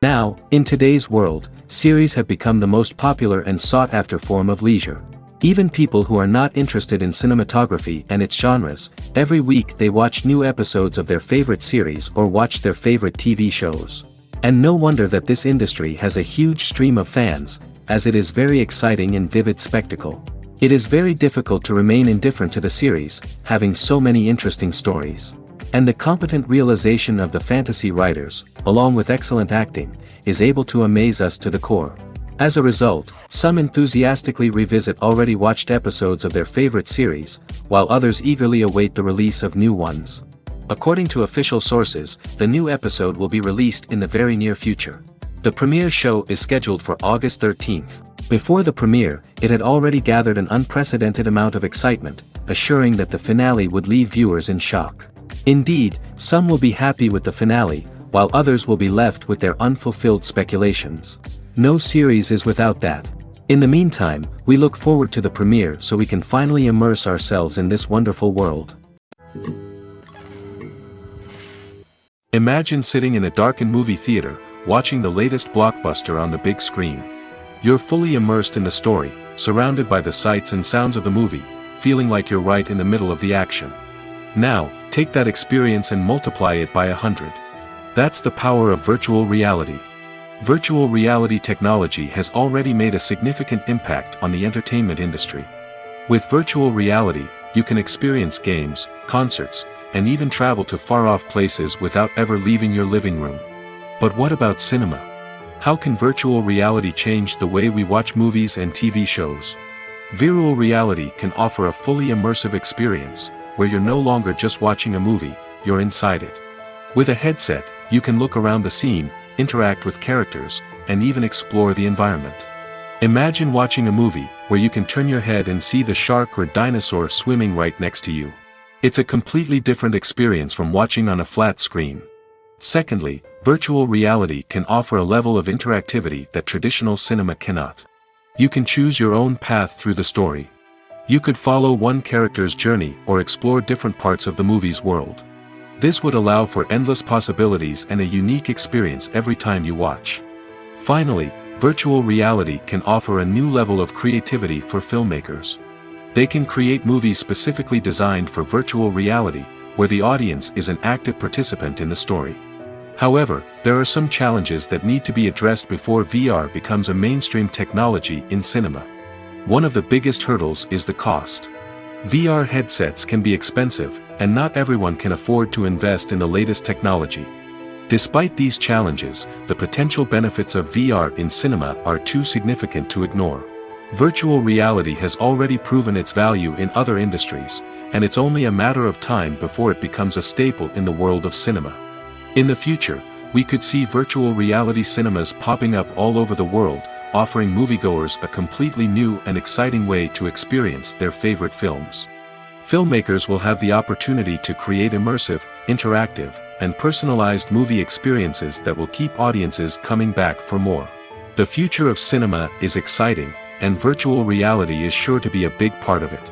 Now, in today's world, series have become the most popular and sought-after form of leisure. Even people who are not interested in cinematography and its genres, every week they watch new episodes of their favorite series or watch their favorite TV shows. And no wonder that this industry has a huge stream of fans, as it is very exciting and vivid spectacle. It is very difficult to remain indifferent to the series, having so many interesting stories. And the competent realization of the fantasy writers, along with excellent acting, is able to amaze us to the core. As a result, some enthusiastically revisit already watched episodes of their favorite series, while others eagerly await the release of new ones. According to official sources, the new episode will be released in the very near future. The premiere show is scheduled for August 13th. Before the premiere, it had already gathered an unprecedented amount of excitement, assuring that the finale would leave viewers in shock. Indeed, some will be happy with the finale, while others will be left with their unfulfilled speculations. No series is without that. In the meantime, we look forward to the premiere so we can finally immerse ourselves in this wonderful world. Imagine sitting in a darkened movie theater, watching the latest blockbuster on the big screen. You're fully immersed in the story, surrounded by the sights and sounds of the movie, feeling like you're right in the middle of the action. Now, take that experience and multiply it by 100. That's the power of virtual reality. Virtual reality technology has already made a significant impact on the entertainment industry. With virtual reality, you can experience games, concerts, and even travel to far-off places without ever leaving your living room. But what about cinema? How can virtual reality change the way we watch movies and TV shows? Virtual reality can offer a fully immersive experience, where you're no longer just watching a movie, you're inside it. With a headset, you can look around the scene, interact with characters, and even explore the environment. Imagine watching a movie, where you can turn your head and see the shark or dinosaur swimming right next to you. It's a completely different experience from watching on a flat screen. Secondly, virtual reality can offer a level of interactivity that traditional cinema cannot. You can choose your own path through the story. You could follow one character's journey or explore different parts of the movie's world. This would allow for endless possibilities and a unique experience every time you watch. Finally, virtual reality can offer a new level of creativity for filmmakers. They can create movies specifically designed for virtual reality, where the audience is an active participant in the story. However, there are some challenges that need to be addressed before VR becomes a mainstream technology in cinema. One of the biggest hurdles is the cost. VR headsets can be expensive, and not everyone can afford to invest in the latest technology. Despite these challenges, the potential benefits of VR in cinema are too significant to ignore. Virtual reality has already proven its value in other industries, and it's only a matter of time before it becomes a staple in the world of cinema. In the future, we could see virtual reality cinemas popping up all over the world, offering moviegoers a completely new and exciting way to experience their favorite films. Filmmakers will have the opportunity to create immersive, interactive, and personalized movie experiences that will keep audiences coming back for more. The future of cinema is exciting, and virtual reality is sure to be a big part of it.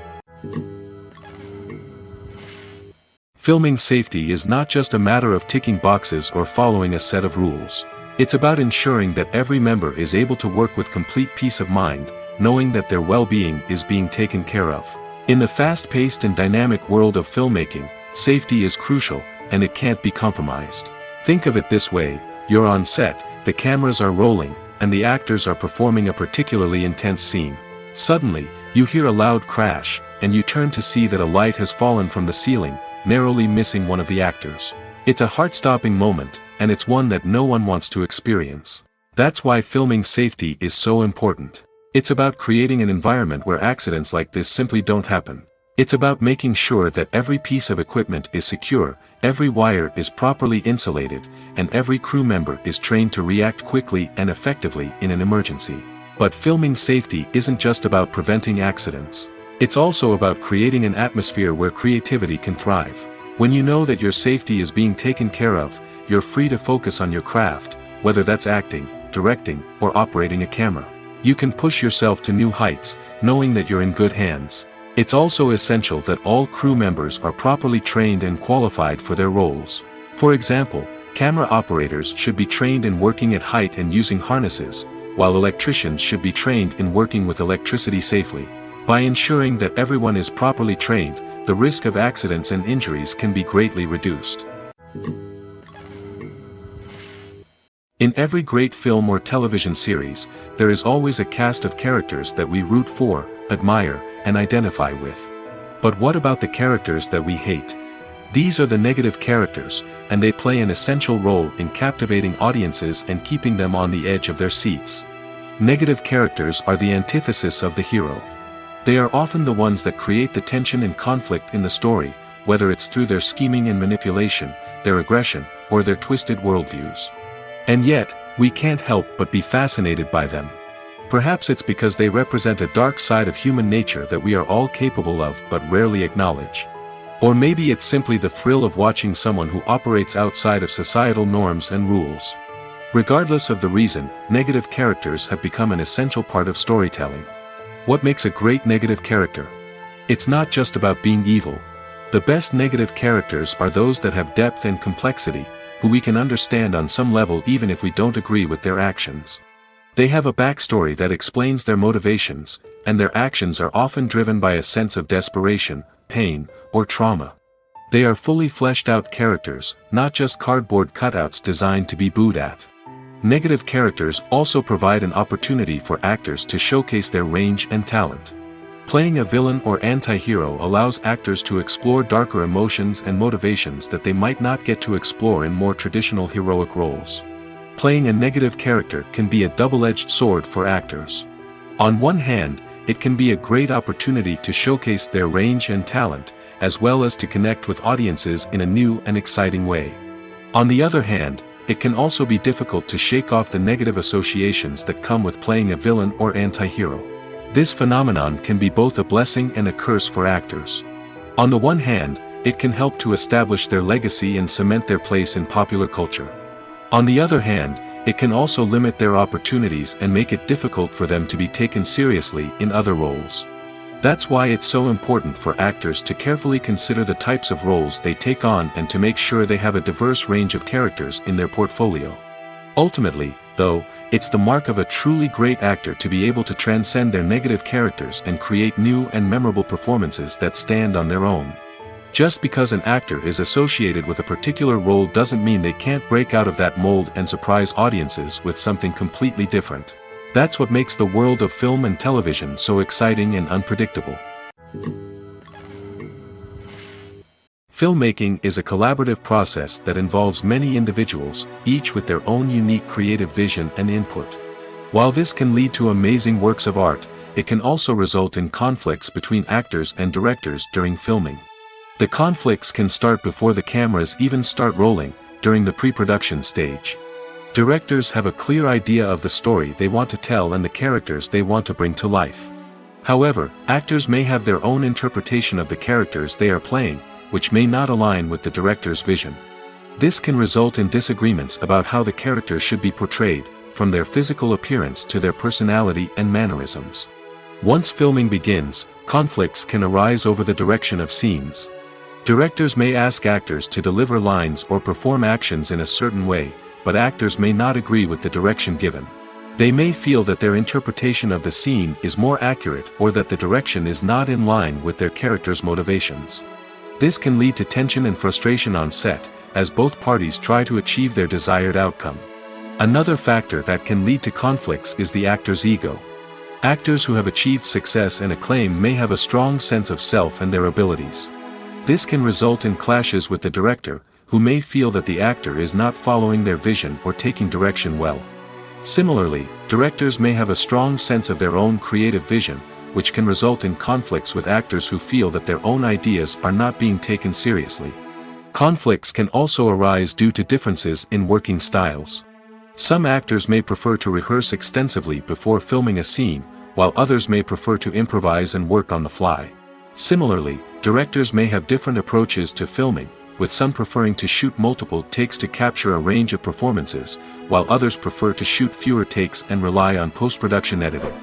Filming safety is not just a matter of ticking boxes or following a set of rules. It's about ensuring that every member is able to work with complete peace of mind, knowing that their well-being is being taken care of. In the fast-paced and dynamic world of filmmaking, safety is crucial, and it can't be compromised. Think of it this way: you're on set, the cameras are rolling, and the actors are performing a particularly intense scene. Suddenly, you hear a loud crash, and you turn to see that a light has fallen from the ceiling, narrowly missing one of the actors. It's a heart-stopping moment, and it's one that no one wants to experience. That's why filming safety is so important. It's about creating an environment where accidents like this simply don't happen. It's about making sure that every piece of equipment is secure, every wire is properly insulated, and every crew member is trained to react quickly and effectively in an emergency. But filming safety isn't just about preventing accidents. It's also about creating an atmosphere where creativity can thrive. When you know that your safety is being taken care of, you're free to focus on your craft, whether that's acting, directing, or operating a camera. You can push yourself to new heights, knowing that you're in good hands. It's also essential that all crew members are properly trained and qualified for their roles. For example, Camera operators should be trained in working at height and using harnesses, while electricians should be trained in working with electricity safely. By ensuring that everyone is properly trained, the risk of accidents and injuries can be greatly reduced. In every great film or television series, there is always a cast of characters that we root for, admire, and identify with. But what about the characters that we hate? These are the negative characters, and they play an essential role in captivating audiences and keeping them on the edge of their seats. Negative characters are the antithesis of the hero. They are often the ones that create the tension and conflict in the story, whether it's through their scheming and manipulation, their aggression, or their twisted worldviews. And yet, we can't help but be fascinated by them. Perhaps it's because they represent a dark side of human nature that we are all capable of but rarely acknowledge. Or maybe it's simply the thrill of watching someone who operates outside of societal norms and rules. Regardless of the reason, negative characters have become an essential part of storytelling. What makes a great negative character? It's not just about being evil. The best negative characters are those that have depth and complexity, who we can understand on some level even if we don't agree with their actions. They have a backstory that explains their motivations, and their actions are often driven by a sense of desperation, pain, or trauma. They are fully fleshed out characters, not just cardboard cutouts designed to be booed at. Negative characters also provide an opportunity for actors to showcase their range and talent. Playing a villain or anti-hero allows actors to explore darker emotions and motivations that they might not get to explore in more traditional heroic roles. Playing a negative character can be a double-edged sword for actors. On one hand, it can be a great opportunity to showcase their range and talent, as well as to connect with audiences in a new and exciting way. On the other hand, it can also be difficult to shake off the negative associations that come with playing a villain or anti-hero. This phenomenon can be both a blessing and a curse for actors. On the one hand, it can help to establish their legacy and cement their place in popular culture. On the other hand, it can also limit their opportunities and make it difficult for them to be taken seriously in other roles. That's why it's so important for actors to carefully consider the types of roles they take on and to make sure they have a diverse range of characters in their portfolio. Ultimately, though, it's the mark of a truly great actor to be able to transcend their negative characters and create new and memorable performances that stand on their own. Just because an actor is associated with a particular role doesn't mean they can't break out of that mold and surprise audiences with something completely different. That's what makes the world of film and television so exciting and unpredictable. Filmmaking is a collaborative process that involves many individuals, each with their own unique creative vision and input. While this can lead to amazing works of art, it can also result in conflicts between actors and directors during filming. The conflicts can start before the cameras even start rolling, during the pre-production stage. Directors have a clear idea of the story they want to tell and the characters they want to bring to life. However, actors may have their own interpretation of the characters they are playing, which may not align with the director's vision. This can result in disagreements about how the characters should be portrayed, from their physical appearance to their personality and mannerisms. Once filming begins, conflicts can arise over the direction of scenes. Directors may ask actors to deliver lines or perform actions in a certain way, but actors may not agree with the direction given. They may feel that their interpretation of the scene is more accurate or that the direction is not in line with their character's motivations. This can lead to tension and frustration on set, as both parties try to achieve their desired outcome. Another factor that can lead to conflicts is the actor's ego. Actors who have achieved success and acclaim may have a strong sense of self and their abilities. This can result in clashes with the director, who may feel that the actor is not following their vision or taking direction well. Similarly, directors may have a strong sense of their own creative vision, which can result in conflicts with actors who feel that their own ideas are not being taken seriously. Conflicts can also arise due to differences in working styles. Some actors may prefer to rehearse extensively before filming a scene, while others may prefer to improvise and work on the fly. Similarly, directors may have different approaches to filming, with some preferring to shoot multiple takes to capture a range of performances, while others prefer to shoot fewer takes and rely on post-production editing.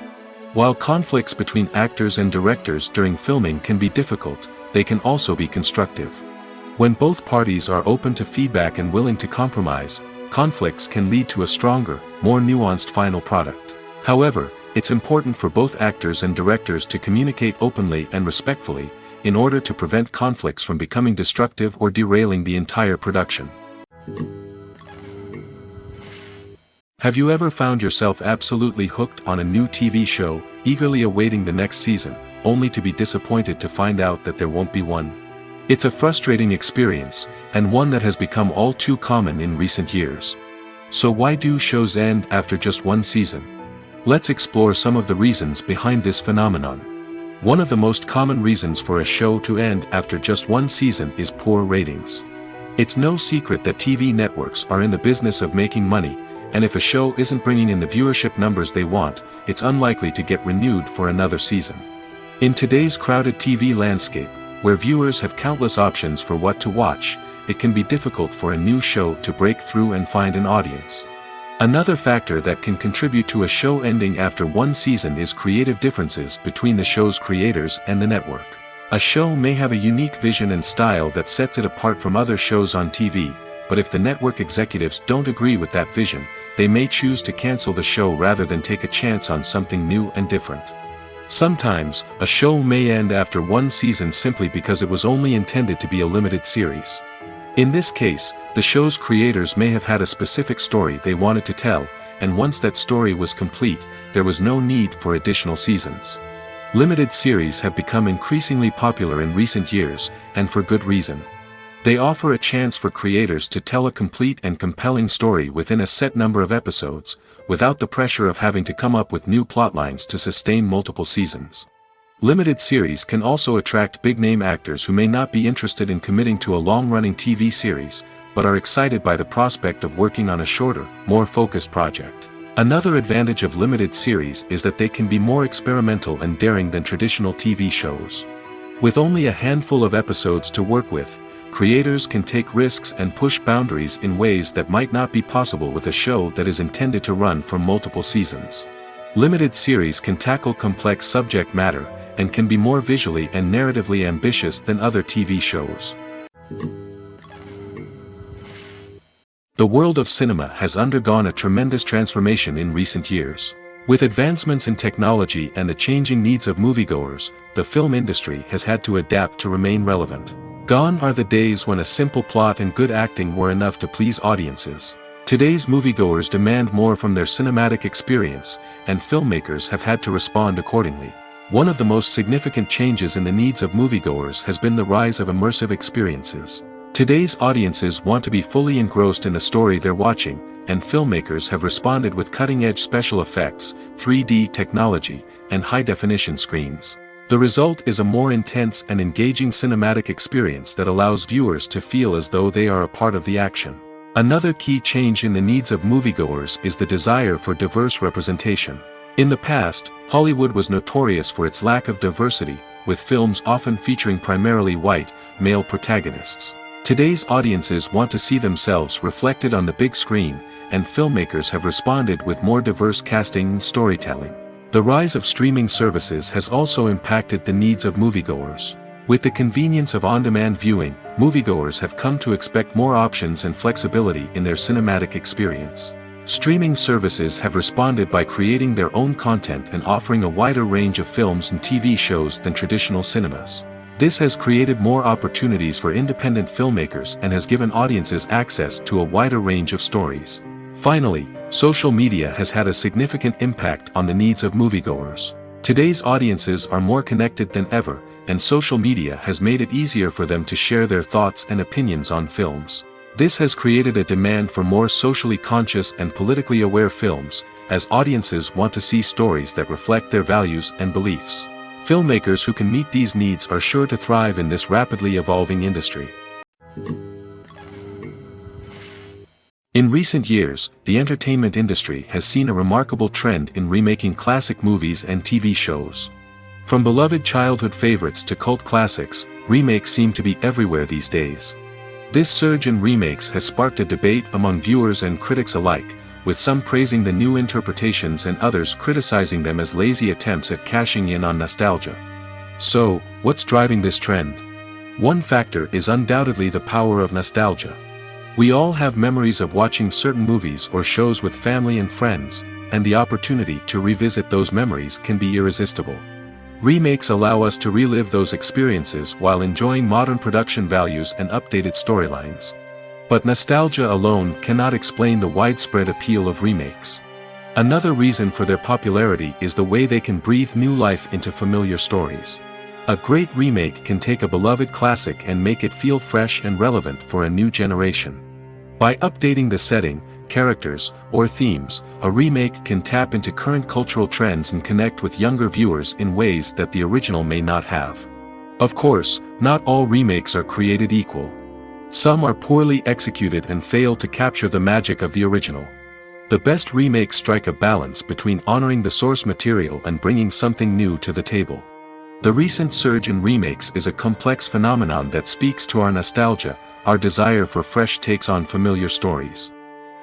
While conflicts between actors and directors during filming can be difficult, they can also be constructive. When both parties are open to feedback and willing to compromise, conflicts can lead to a stronger, more nuanced final product. However, it's important for both actors and directors to communicate openly and respectfully, in order to prevent conflicts from becoming destructive or derailing the entire production. Have you ever found yourself absolutely hooked on a new TV show, eagerly awaiting the next season, only to be disappointed to find out that there won't be one? It's a frustrating experience, and one that has become all too common in recent years. So why do shows end after just one season? Let's explore some of the reasons behind this phenomenon. One of the most common reasons for a show to end after just one season is poor ratings. It's no secret that TV networks are in the business of making money, and if a show isn't bringing in the viewership numbers they want, it's unlikely to get renewed for another season. In today's crowded TV landscape, where viewers have countless options for what to watch, it can be difficult for a new show to break through and find an audience. Another factor that can contribute to a show ending after one season is creative differences between the show's creators and the network. A show may have a unique vision and style that sets it apart from other shows on TV, but if the network executives don't agree with that vision, they may choose to cancel the show rather than take a chance on something new and different. Sometimes, a show may end after one season simply because it was only intended to be a limited series. In this case, the show's creators may have had a specific story they wanted to tell, and once that story was complete, there was no need for additional seasons. Limited series have become increasingly popular in recent years, and for good reason. They offer a chance for creators to tell a complete and compelling story within a set number of episodes, without the pressure of having to come up with new plotlines to sustain multiple seasons. Limited series can also attract big-name actors who may not be interested in committing to a long-running TV series, but are excited by the prospect of working on a shorter, more focused project. Another advantage of limited series is that they can be more experimental and daring than traditional TV shows. With only a handful of episodes to work with, creators can take risks and push boundaries in ways that might not be possible with a show that is intended to run for multiple seasons. Limited series can tackle complex subject matter, and can be more visually and narratively ambitious than other TV shows. The world of cinema has undergone a tremendous transformation in recent years. With advancements in technology and the changing needs of moviegoers, the film industry has had to adapt to remain relevant. Gone are the days when a simple plot and good acting were enough to please audiences. Today's moviegoers demand more from their cinematic experience, and filmmakers have had to respond accordingly. One of the most significant changes in the needs of moviegoers has been the rise of immersive experiences. Today's audiences want to be fully engrossed in the story they're watching, and filmmakers have responded with cutting-edge special effects, 3D technology, and high-definition screens. The result is a more intense and engaging cinematic experience that allows viewers to feel as though they are a part of the action. Another key change in the needs of moviegoers is the desire for diverse representation. In the past, Hollywood was notorious for its lack of diversity, with films often featuring primarily white, male protagonists. Today's audiences want to see themselves reflected on the big screen, and filmmakers have responded with more diverse casting and storytelling. The rise of streaming services has also impacted the needs of moviegoers. With the convenience of on-demand viewing, moviegoers have come to expect more options and flexibility in their cinematic experience. Streaming services have responded by creating their own content and offering a wider range of films and TV shows than traditional cinemas. This has created more opportunities for independent filmmakers and has given audiences access to a wider range of stories. Finally, social media has had a significant impact on the needs of moviegoers. Today's audiences are more connected than ever, and social media has made it easier for them to share their thoughts and opinions on films. This has created a demand for more socially conscious and politically aware films, as audiences want to see stories that reflect their values and beliefs. Filmmakers who can meet these needs are sure to thrive in this rapidly evolving industry. In recent years, the entertainment industry has seen a remarkable trend in remaking classic movies and TV shows. From beloved childhood favorites to cult classics, remakes seem to be everywhere these days. This surge in remakes has sparked a debate among viewers and critics alike, with some praising the new interpretations and others criticizing them as lazy attempts at cashing in on nostalgia. So, what's driving this trend? One factor is undoubtedly the power of nostalgia. We all have memories of watching certain movies or shows with family and friends, and the opportunity to revisit those memories can be irresistible. Remakes allow us to relive those experiences while enjoying modern production values and updated storylines. But nostalgia alone cannot explain the widespread appeal of remakes. Another reason for their popularity is the way they can breathe new life into familiar stories. A great remake can take a beloved classic and make it feel fresh and relevant for a new generation. By updating the setting, characters, or themes, a remake can tap into current cultural trends and connect with younger viewers in ways that the original may not have. Of course, not all remakes are created equal. Some are poorly executed and fail to capture the magic of the original. The best remakes strike a balance between honoring the source material and bringing something new to the table. The recent surge in remakes is a complex phenomenon that speaks to our nostalgia, our desire for fresh takes on familiar stories.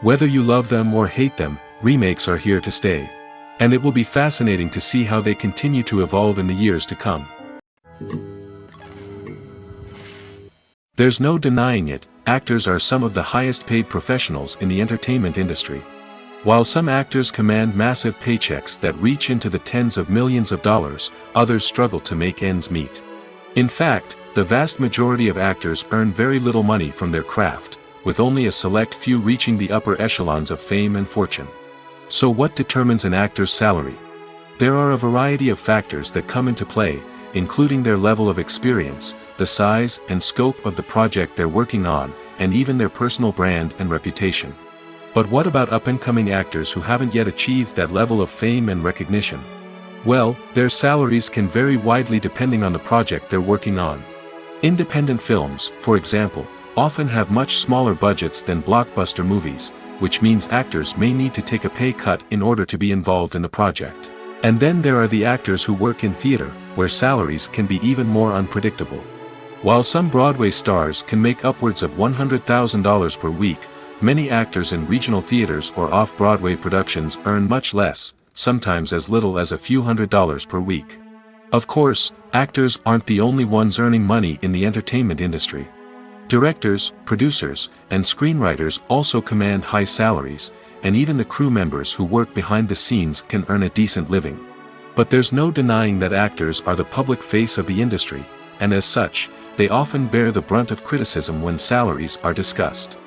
Whether you love them or hate them, remakes are here to stay. And it will be fascinating to see how they continue to evolve in the years to come. There's no denying it, actors are some of the highest paid professionals in the entertainment industry. While some actors command massive paychecks that reach into the tens of millions of dollars, others struggle to make ends meet. In fact, the vast majority of actors earn very little money from their craft, with only a select few reaching the upper echelons of fame and fortune. So what determines an actor's salary? There are a variety of factors that come into play, including their level of experience, the size and scope of the project they're working on, and even their personal brand and reputation. But what about up-and-coming actors who haven't yet achieved that level of fame and recognition? Well, their salaries can vary widely depending on the project they're working on. Independent films, for example, often have much smaller budgets than blockbuster movies, which means actors may need to take a pay cut in order to be involved in the project. And then there are the actors who work in theater, where salaries can be even more unpredictable. While some Broadway stars can make upwards of $100,000 per week, many actors in regional theaters or off-Broadway productions earn much less, sometimes as little as a few $100s per week. Of course, actors aren't the only ones earning money in the entertainment industry. Directors, producers, and screenwriters also command high salaries, and even the crew members who work behind the scenes can earn a decent living. But there's no denying that actors are the public face of the industry, and as such, they often bear the brunt of criticism when salaries are discussed.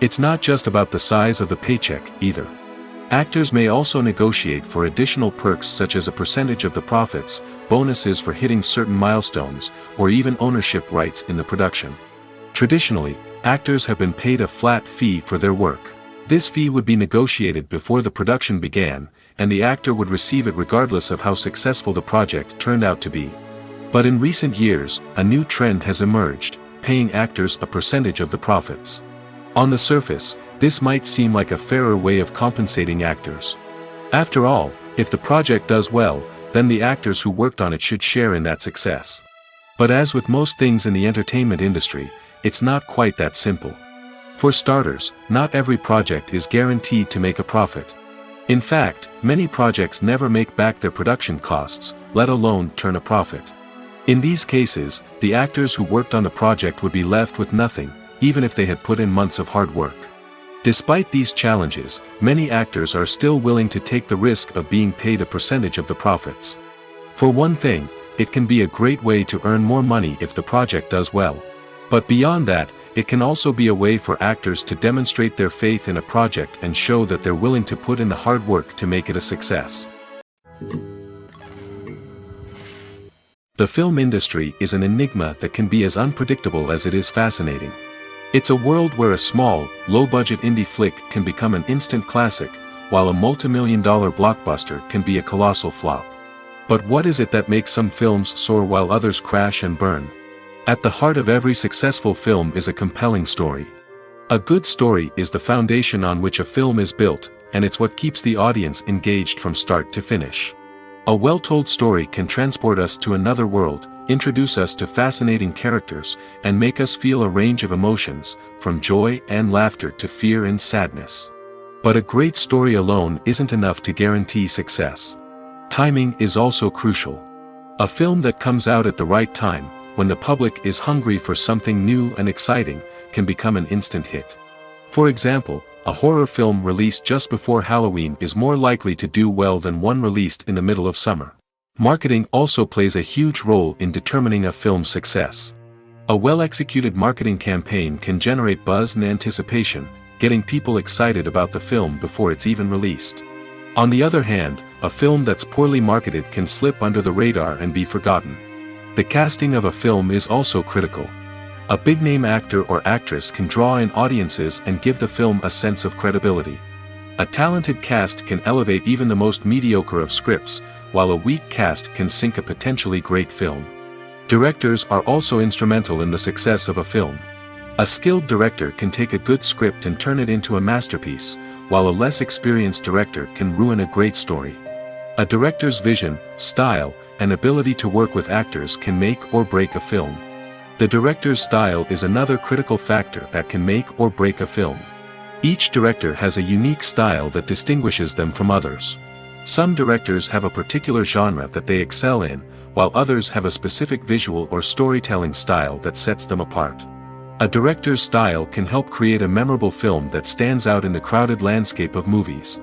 It's not just about the size of the paycheck, either. Actors may also negotiate for additional perks such as a percentage of the profits, bonuses for hitting certain milestones, or even ownership rights in the production. Traditionally, actors have been paid a flat fee for their work. This fee would be negotiated before the production began, and the actor would receive it regardless of how successful the project turned out to be. But in recent years, a new trend has emerged, paying actors a percentage of the profits. On the surface, this might seem like a fairer way of compensating actors. After all, if the project does well, then the actors who worked on it should share in that success. But as with most things in the entertainment industry, it's not quite that simple. For starters, not every project is guaranteed to make a profit. In fact, many projects never make back their production costs, let alone turn a profit. In these cases, the actors who worked on the project would be left with nothing, even if they had put in months of hard work. Despite these challenges, many actors are still willing to take the risk of being paid a percentage of the profits. For one thing, it can be a great way to earn more money if the project does well. But beyond that, it can also be a way for actors to demonstrate their faith in a project and show that they're willing to put in the hard work to make it a success. The film industry is an enigma that can be as unpredictable as it is fascinating. It's a world where a small, low-budget indie flick can become an instant classic, while a multi-million-dollar blockbuster can be a colossal flop. But what is it that makes some films soar while others crash and burn? At the heart of every successful film is a compelling story. A good story is the foundation on which a film is built, and it's what keeps the audience engaged from start to finish. A well-told story can transport us to another world, introduce us to fascinating characters, and make us feel a range of emotions, from joy and laughter to fear and sadness. But a great story alone isn't enough to guarantee success. Timing is also crucial. A film that comes out at the right time, when the public is hungry for something new and exciting, can become an instant hit. For example, a horror film released just before Halloween is more likely to do well than one released in the middle of summer. Marketing also plays a huge role in determining a film's success. A well-executed marketing campaign can generate buzz and anticipation, getting people excited about the film before it's even released. On the other hand, a film that's poorly marketed can slip under the radar and be forgotten. The casting of a film is also critical. A big-name actor or actress can draw in audiences and give the film a sense of credibility. A talented cast can elevate even the most mediocre of scripts, while a weak cast can sink a potentially great film. Directors are also instrumental in the success of a film. A skilled director can take a good script and turn it into a masterpiece, while a less experienced director can ruin a great story. A director's vision, style, and ability to work with actors can make or break a film. The director's style is another critical factor that can make or break a film. Each director has a unique style that distinguishes them from others. Some directors have a particular genre that they excel in, while others have a specific visual or storytelling style that sets them apart. A director's style can help create a memorable film that stands out in the crowded landscape of movies.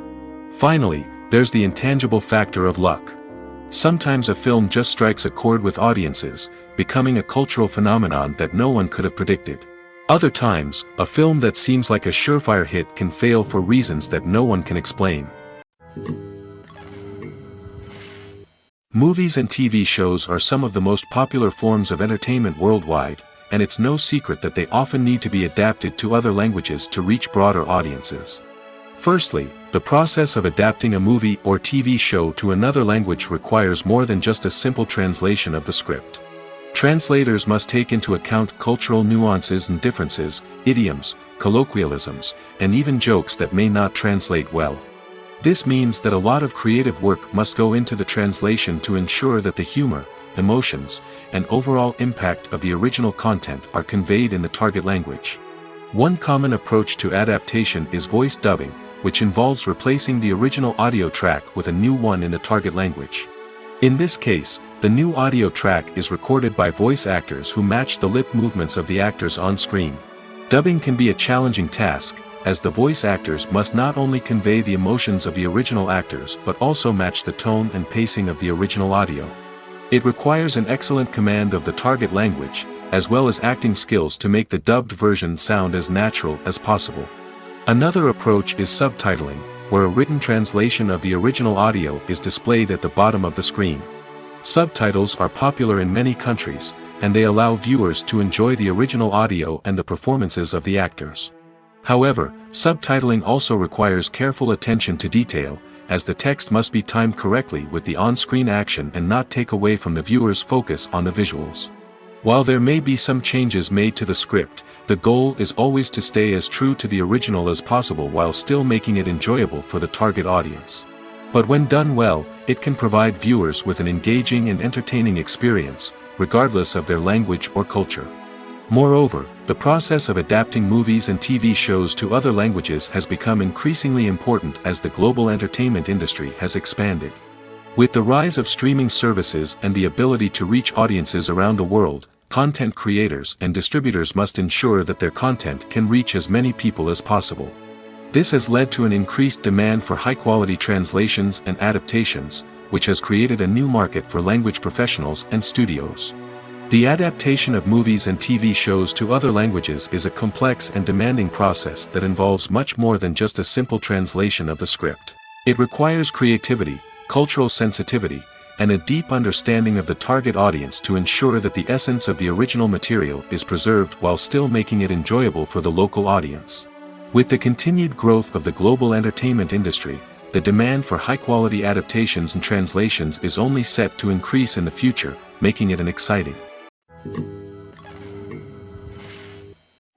Finally, there's the intangible factor of luck. Sometimes a film just strikes a chord with audiences, becoming a cultural phenomenon that no one could have predicted. Other times, a film that seems like a surefire hit can fail for reasons that no one can explain. Movies and TV shows are some of the most popular forms of entertainment worldwide, and it's no secret that they often need to be adapted to other languages to reach broader audiences. Firstly, the process of adapting a movie or TV show to another language requires more than just a simple translation of the script. Translators must take into account cultural nuances and differences, idioms, colloquialisms, and even jokes that may not translate well. This means that a lot of creative work must go into the translation to ensure that the humor, emotions, and overall impact of the original content are conveyed in the target language. One common approach to adaptation is voice dubbing, which involves replacing the original audio track with a new one in the target language. In this case, the new audio track is recorded by voice actors who match the lip movements of the actors on screen. Dubbing can be a challenging task, as the voice actors must not only convey the emotions of the original actors but also match the tone and pacing of the original audio. It requires an excellent command of the target language, as well as acting skills to make the dubbed version sound as natural as possible. Another approach is subtitling, where a written translation of the original audio is displayed at the bottom of the screen. Subtitles are popular in many countries, and they allow viewers to enjoy the original audio and the performances of the actors. However, subtitling also requires careful attention to detail, as the text must be timed correctly with the on-screen action and not take away from the viewer's focus on the visuals. While there may be some changes made to the script, the goal is always to stay as true to the original as possible while still making it enjoyable for the target audience. But when done well, it can provide viewers with an engaging and entertaining experience, regardless of their language or culture. Moreover, the process of adapting movies and TV shows to other languages has become increasingly important as the global entertainment industry has expanded. With the rise of streaming services and the ability to reach audiences around the world, content creators and distributors must ensure that their content can reach as many people as possible. This has led to an increased demand for high-quality translations and adaptations, which has created a new market for language professionals and studios. The adaptation of movies and TV shows to other languages is a complex and demanding process that involves much more than just a simple translation of the script. It requires creativity, cultural sensitivity, and a deep understanding of the target audience to ensure that the essence of the original material is preserved while still making it enjoyable for the local audience. With the continued growth of the global entertainment industry, the demand for high-quality adaptations and translations is only set to increase in the future, making it an exciting.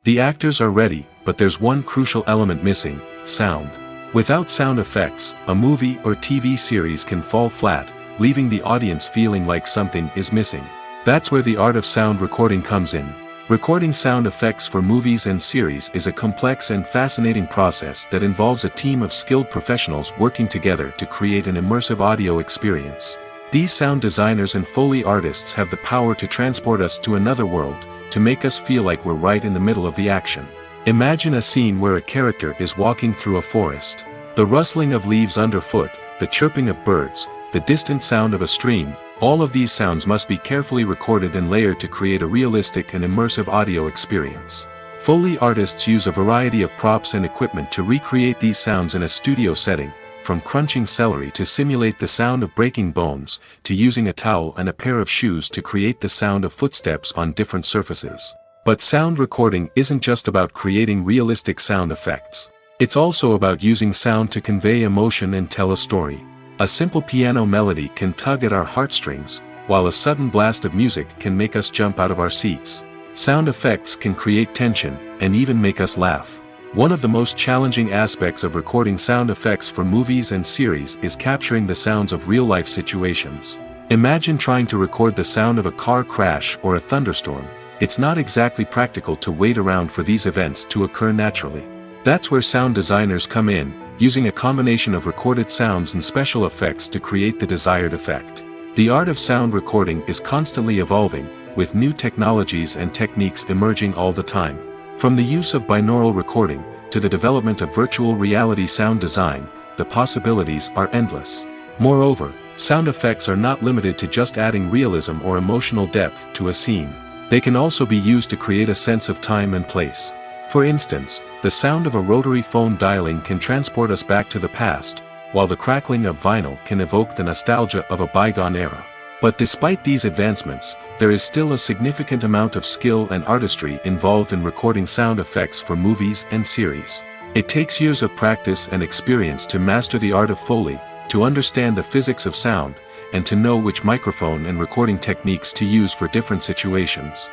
The actors are ready, but there's one crucial element missing: sound. Without sound effects, a movie or TV series can fall flat, leaving the audience feeling like something is missing. That's where the art of sound recording comes in. Recording sound effects for movies and series is a complex and fascinating process that involves a team of skilled professionals working together to create an immersive audio experience. These sound designers and Foley artists have the power to transport us to another world, to make us feel like we're right in the middle of the action. Imagine a scene where a character is walking through a forest. The rustling of leaves underfoot, the chirping of birds, the distant sound of a stream, all of these sounds must be carefully recorded and layered to create a realistic and immersive audio experience. Foley artists use a variety of props and equipment to recreate these sounds in a studio setting, from crunching celery to simulate the sound of breaking bones, to using a towel and a pair of shoes to create the sound of footsteps on different surfaces. But sound recording isn't just about creating realistic sound effects. It's also about using sound to convey emotion and tell a story. A simple piano melody can tug at our heartstrings, while a sudden blast of music can make us jump out of our seats. Sound effects can create tension, and even make us laugh. One of the most challenging aspects of recording sound effects for movies and series is capturing the sounds of real-life situations. Imagine trying to record the sound of a car crash or a thunderstorm. It's not exactly practical to wait around for these events to occur naturally. That's where sound designers come in, using a combination of recorded sounds and special effects to create the desired effect. The art of sound recording is constantly evolving, with new technologies and techniques emerging all the time. From the use of binaural recording, to the development of virtual reality sound design, the possibilities are endless. Moreover, sound effects are not limited to just adding realism or emotional depth to a scene. They can also be used to create a sense of time and place. For instance, the sound of a rotary phone dialing can transport us back to the past, while the crackling of vinyl can evoke the nostalgia of a bygone era. But despite these advancements, there is still a significant amount of skill and artistry involved in recording sound effects for movies and series. It takes years of practice and experience to master the art of Foley, to understand the physics of sound, and to know which microphone and recording techniques to use for different situations.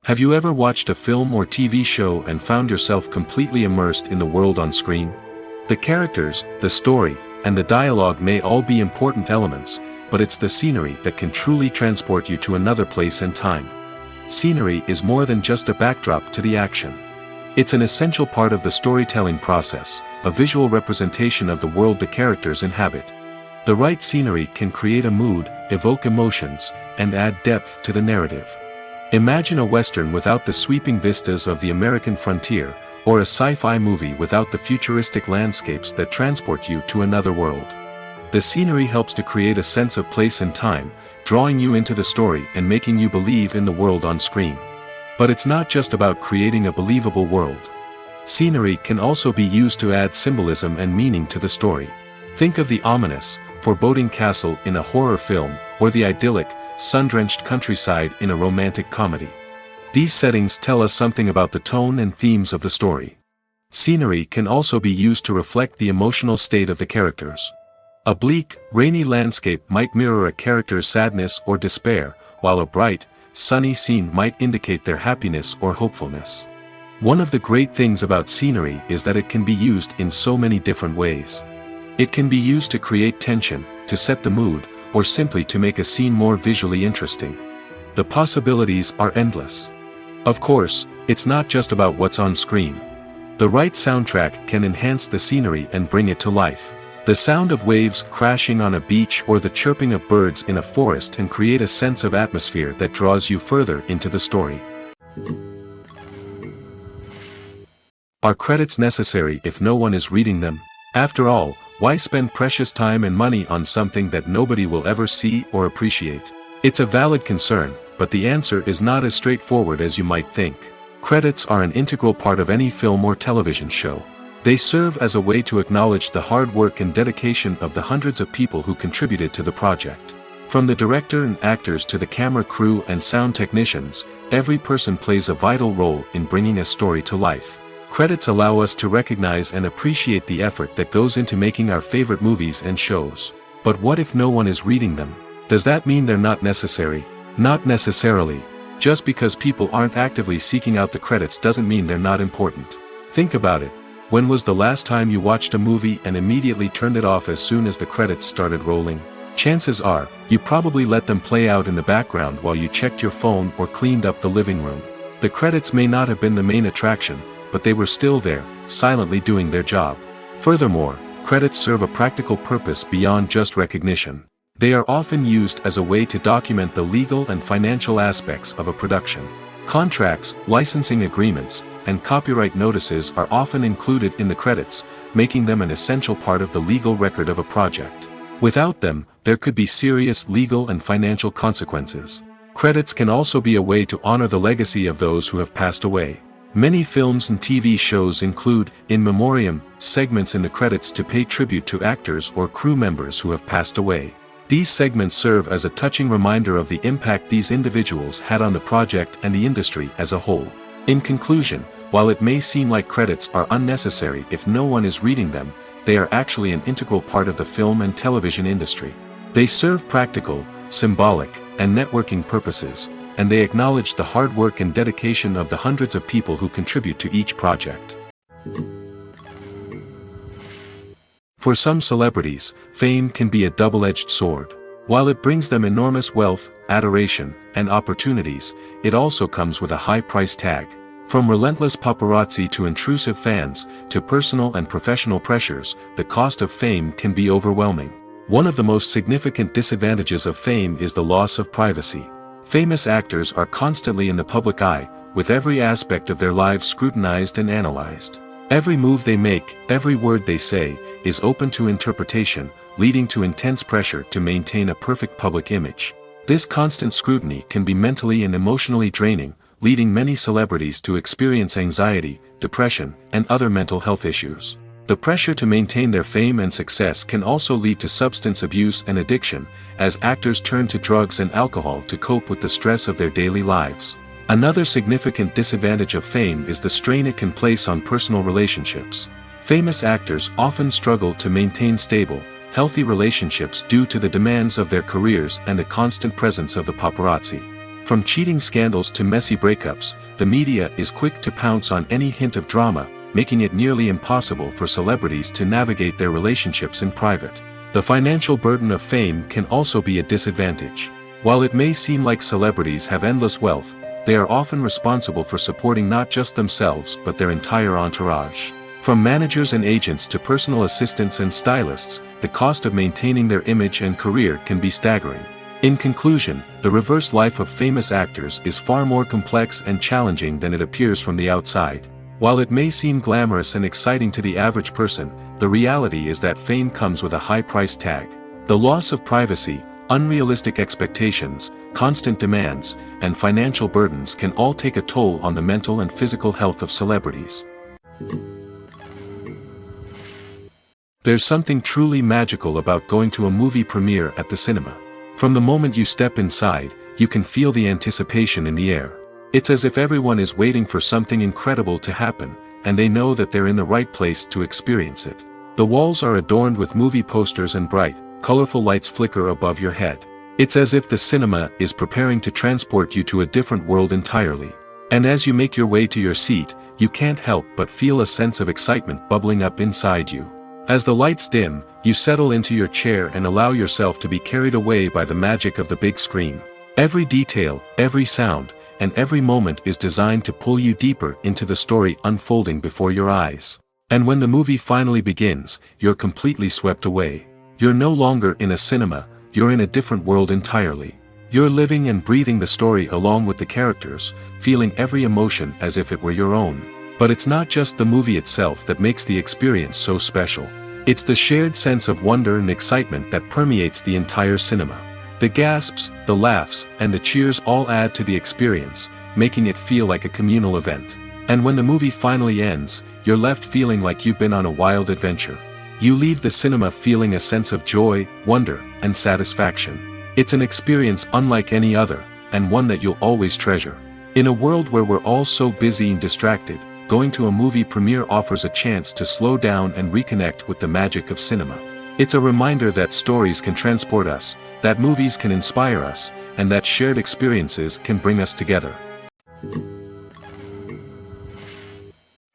Have you ever watched a film or TV show and found yourself completely immersed in the world on screen? The characters, the story, and the dialogue may all be important elements, but it's the scenery that can truly transport you to another place and time. Scenery is more than just a backdrop to the action. It's an essential part of the storytelling process, a visual representation of the world the characters inhabit. The right scenery can create a mood, evoke emotions, and add depth to the narrative. Imagine a Western without the sweeping vistas of the American frontier, or a sci-fi movie without the futuristic landscapes that transport you to another world. The scenery helps to create a sense of place and time, drawing you into the story and making you believe in the world on screen. But it's not just about creating a believable world. Scenery can also be used to add symbolism and meaning to the story. Think of the ominous, foreboding castle in a horror film, or the idyllic, sun-drenched countryside in a romantic comedy. These settings tell us something about the tone and themes of the story. Scenery can also be used to reflect the emotional state of the characters. A bleak, rainy landscape might mirror a character's sadness or despair, while a bright, sunny scene might indicate their happiness or hopefulness. One of the great things about scenery is that it can be used in so many different ways. It can be used to create tension, to set the mood, or simply to make a scene more visually interesting. The possibilities are endless. Of course, it's not just about what's on screen. The right soundtrack can enhance the scenery and bring it to life. The sound of waves crashing on a beach or the chirping of birds in a forest can create a sense of atmosphere that draws you further into the story. Are credits necessary if no one is reading them? After all, why spend precious time and money on something that nobody will ever see or appreciate? It's a valid concern, but the answer is not as straightforward as you might think. Credits are an integral part of any film or television show. They serve as a way to acknowledge the hard work and dedication of the hundreds of people who contributed to the project. From the director and actors to the camera crew and sound technicians, every person plays a vital role in bringing a story to life. Credits allow us to recognize and appreciate the effort that goes into making our favorite movies and shows. But what if no one is reading them? Does that mean they're not necessary? Not necessarily. Just because people aren't actively seeking out the credits doesn't mean they're not important. Think about it. When was the last time you watched a movie and immediately turned it off as soon as the credits started rolling? Chances are, you probably let them play out in the background while you checked your phone or cleaned up the living room. The credits may not have been the main attraction, but they were still there, silently doing their job. Furthermore, credits serve a practical purpose beyond just recognition. They are often used as a way to document the legal and financial aspects of a production. Contracts, licensing agreements, and copyright notices are often included in the credits, making them an essential part of the legal record of a project. Without them, there could be serious legal and financial consequences. Credits can also be a way to honor the legacy of those who have passed away. Many films and TV shows include, in memoriam, segments in the credits to pay tribute to actors or crew members who have passed away. These segments serve as a touching reminder of the impact these individuals had on the project and the industry as a whole. In conclusion, while it may seem like credits are unnecessary if no one is reading them, they are actually an integral part of the film and television industry. They serve practical, symbolic, and networking purposes, and they acknowledge the hard work and dedication of the hundreds of people who contribute to each project. For some celebrities, fame can be a double-edged sword. While it brings them enormous wealth, adoration, and opportunities, it also comes with a high price tag. From relentless paparazzi to intrusive fans, to personal and professional pressures, the cost of fame can be overwhelming. One of the most significant disadvantages of fame is the loss of privacy. Famous actors are constantly in the public eye, with every aspect of their lives scrutinized and analyzed. Every move they make, every word they say, is open to interpretation, leading to intense pressure to maintain a perfect public image. This constant scrutiny can be mentally and emotionally draining, leading many celebrities to experience anxiety, depression, and other mental health issues. The pressure to maintain their fame and success can also lead to substance abuse and addiction, as actors turn to drugs and alcohol to cope with the stress of their daily lives. Another significant disadvantage of fame is the strain it can place on personal relationships. Famous actors often struggle to maintain stable, healthy relationships due to the demands of their careers and the constant presence of the paparazzi. From cheating scandals to messy breakups, the media is quick to pounce on any hint of drama, making it nearly impossible for celebrities to navigate their relationships in private. The financial burden of fame can also be a disadvantage. While it may seem like celebrities have endless wealth, they are often responsible for supporting not just themselves but their entire entourage. From managers and agents to personal assistants and stylists, the cost of maintaining their image and career can be staggering. In conclusion, the reverse life of famous actors is far more complex and challenging than it appears from the outside. While it may seem glamorous and exciting to the average person, the reality is that fame comes with a high price tag. The loss of privacy, unrealistic expectations, constant demands, and financial burdens can all take a toll on the mental and physical health of celebrities. There's something truly magical about going to a movie premiere at the cinema. From the moment you step inside, you can feel the anticipation in the air. It's as if everyone is waiting for something incredible to happen, and they know that they're in the right place to experience it. The walls are adorned with movie posters and bright, colorful lights flicker above your head. It's as if the cinema is preparing to transport you to a different world entirely. And as you make your way to your seat, you can't help but feel a sense of excitement bubbling up inside you. As the lights dim, you settle into your chair and allow yourself to be carried away by the magic of the big screen. Every detail, every sound, and every moment is designed to pull you deeper into the story unfolding before your eyes. And when the movie finally begins, you're completely swept away. You're no longer in a cinema, you're in a different world entirely. You're living and breathing the story along with the characters, feeling every emotion as if it were your own. But it's not just the movie itself that makes the experience so special. It's the shared sense of wonder and excitement that permeates the entire cinema. The gasps, the laughs, and the cheers all add to the experience, making it feel like a communal event. And when the movie finally ends, you're left feeling like you've been on a wild adventure. You leave the cinema feeling a sense of joy, wonder, and satisfaction. It's an experience unlike any other, and one that you'll always treasure. In a world where we're all so busy and distracted, going to a movie premiere offers a chance to slow down and reconnect with the magic of cinema. It's a reminder that stories can transport us, that movies can inspire us, and that shared experiences can bring us together.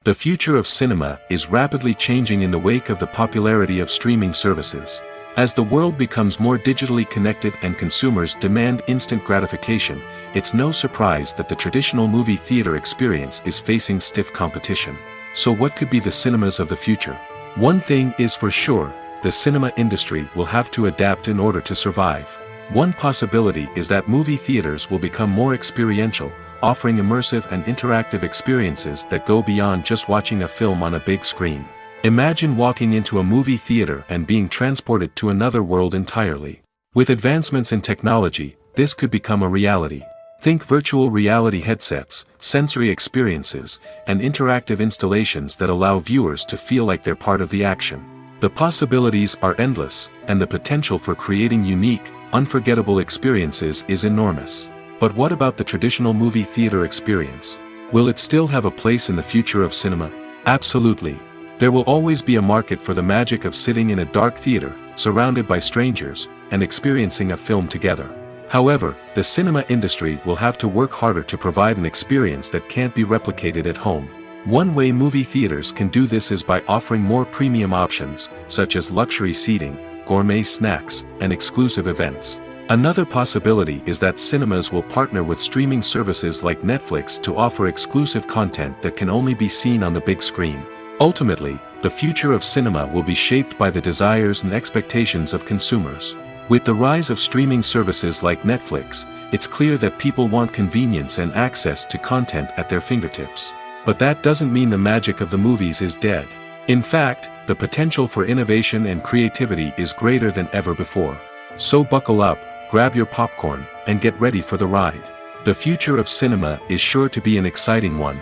The future of cinema is rapidly changing in the wake of the popularity of streaming services. As the world becomes more digitally connected and consumers demand instant gratification, it's no surprise that the traditional movie theater experience is facing stiff competition. So what could be the cinemas of the future? One thing is for sure, the cinema industry will have to adapt in order to survive. One possibility is that movie theaters will become more experiential, offering immersive and interactive experiences that go beyond just watching a film on a big screen. Imagine walking into a movie theater and being transported to another world entirely. With advancements in technology, this could become a reality. Think virtual reality headsets, sensory experiences, and interactive installations that allow viewers to feel like they're part of the action. The possibilities are endless, and the potential for creating unique, unforgettable experiences is enormous. But what about the traditional movie theater experience? Will it still have a place in the future of cinema? Absolutely. There will always be a market for the magic of sitting in a dark theater, surrounded by strangers, and experiencing a film together. However, the cinema industry will have to work harder to provide an experience that can't be replicated at home. One way movie theaters can do this is by offering more premium options, such as luxury seating, gourmet snacks, and exclusive events. Another possibility is that cinemas will partner with streaming services like Netflix to offer exclusive content that can only be seen on the big screen. Ultimately, the future of cinema will be shaped by the desires and expectations of consumers. With the rise of streaming services like Netflix, it's clear that people want convenience and access to content at their fingertips. But that doesn't mean the magic of the movies is dead. In fact, the potential for innovation and creativity is greater than ever before. So buckle up, grab your popcorn, and get ready for the ride. The future of cinema is sure to be an exciting one.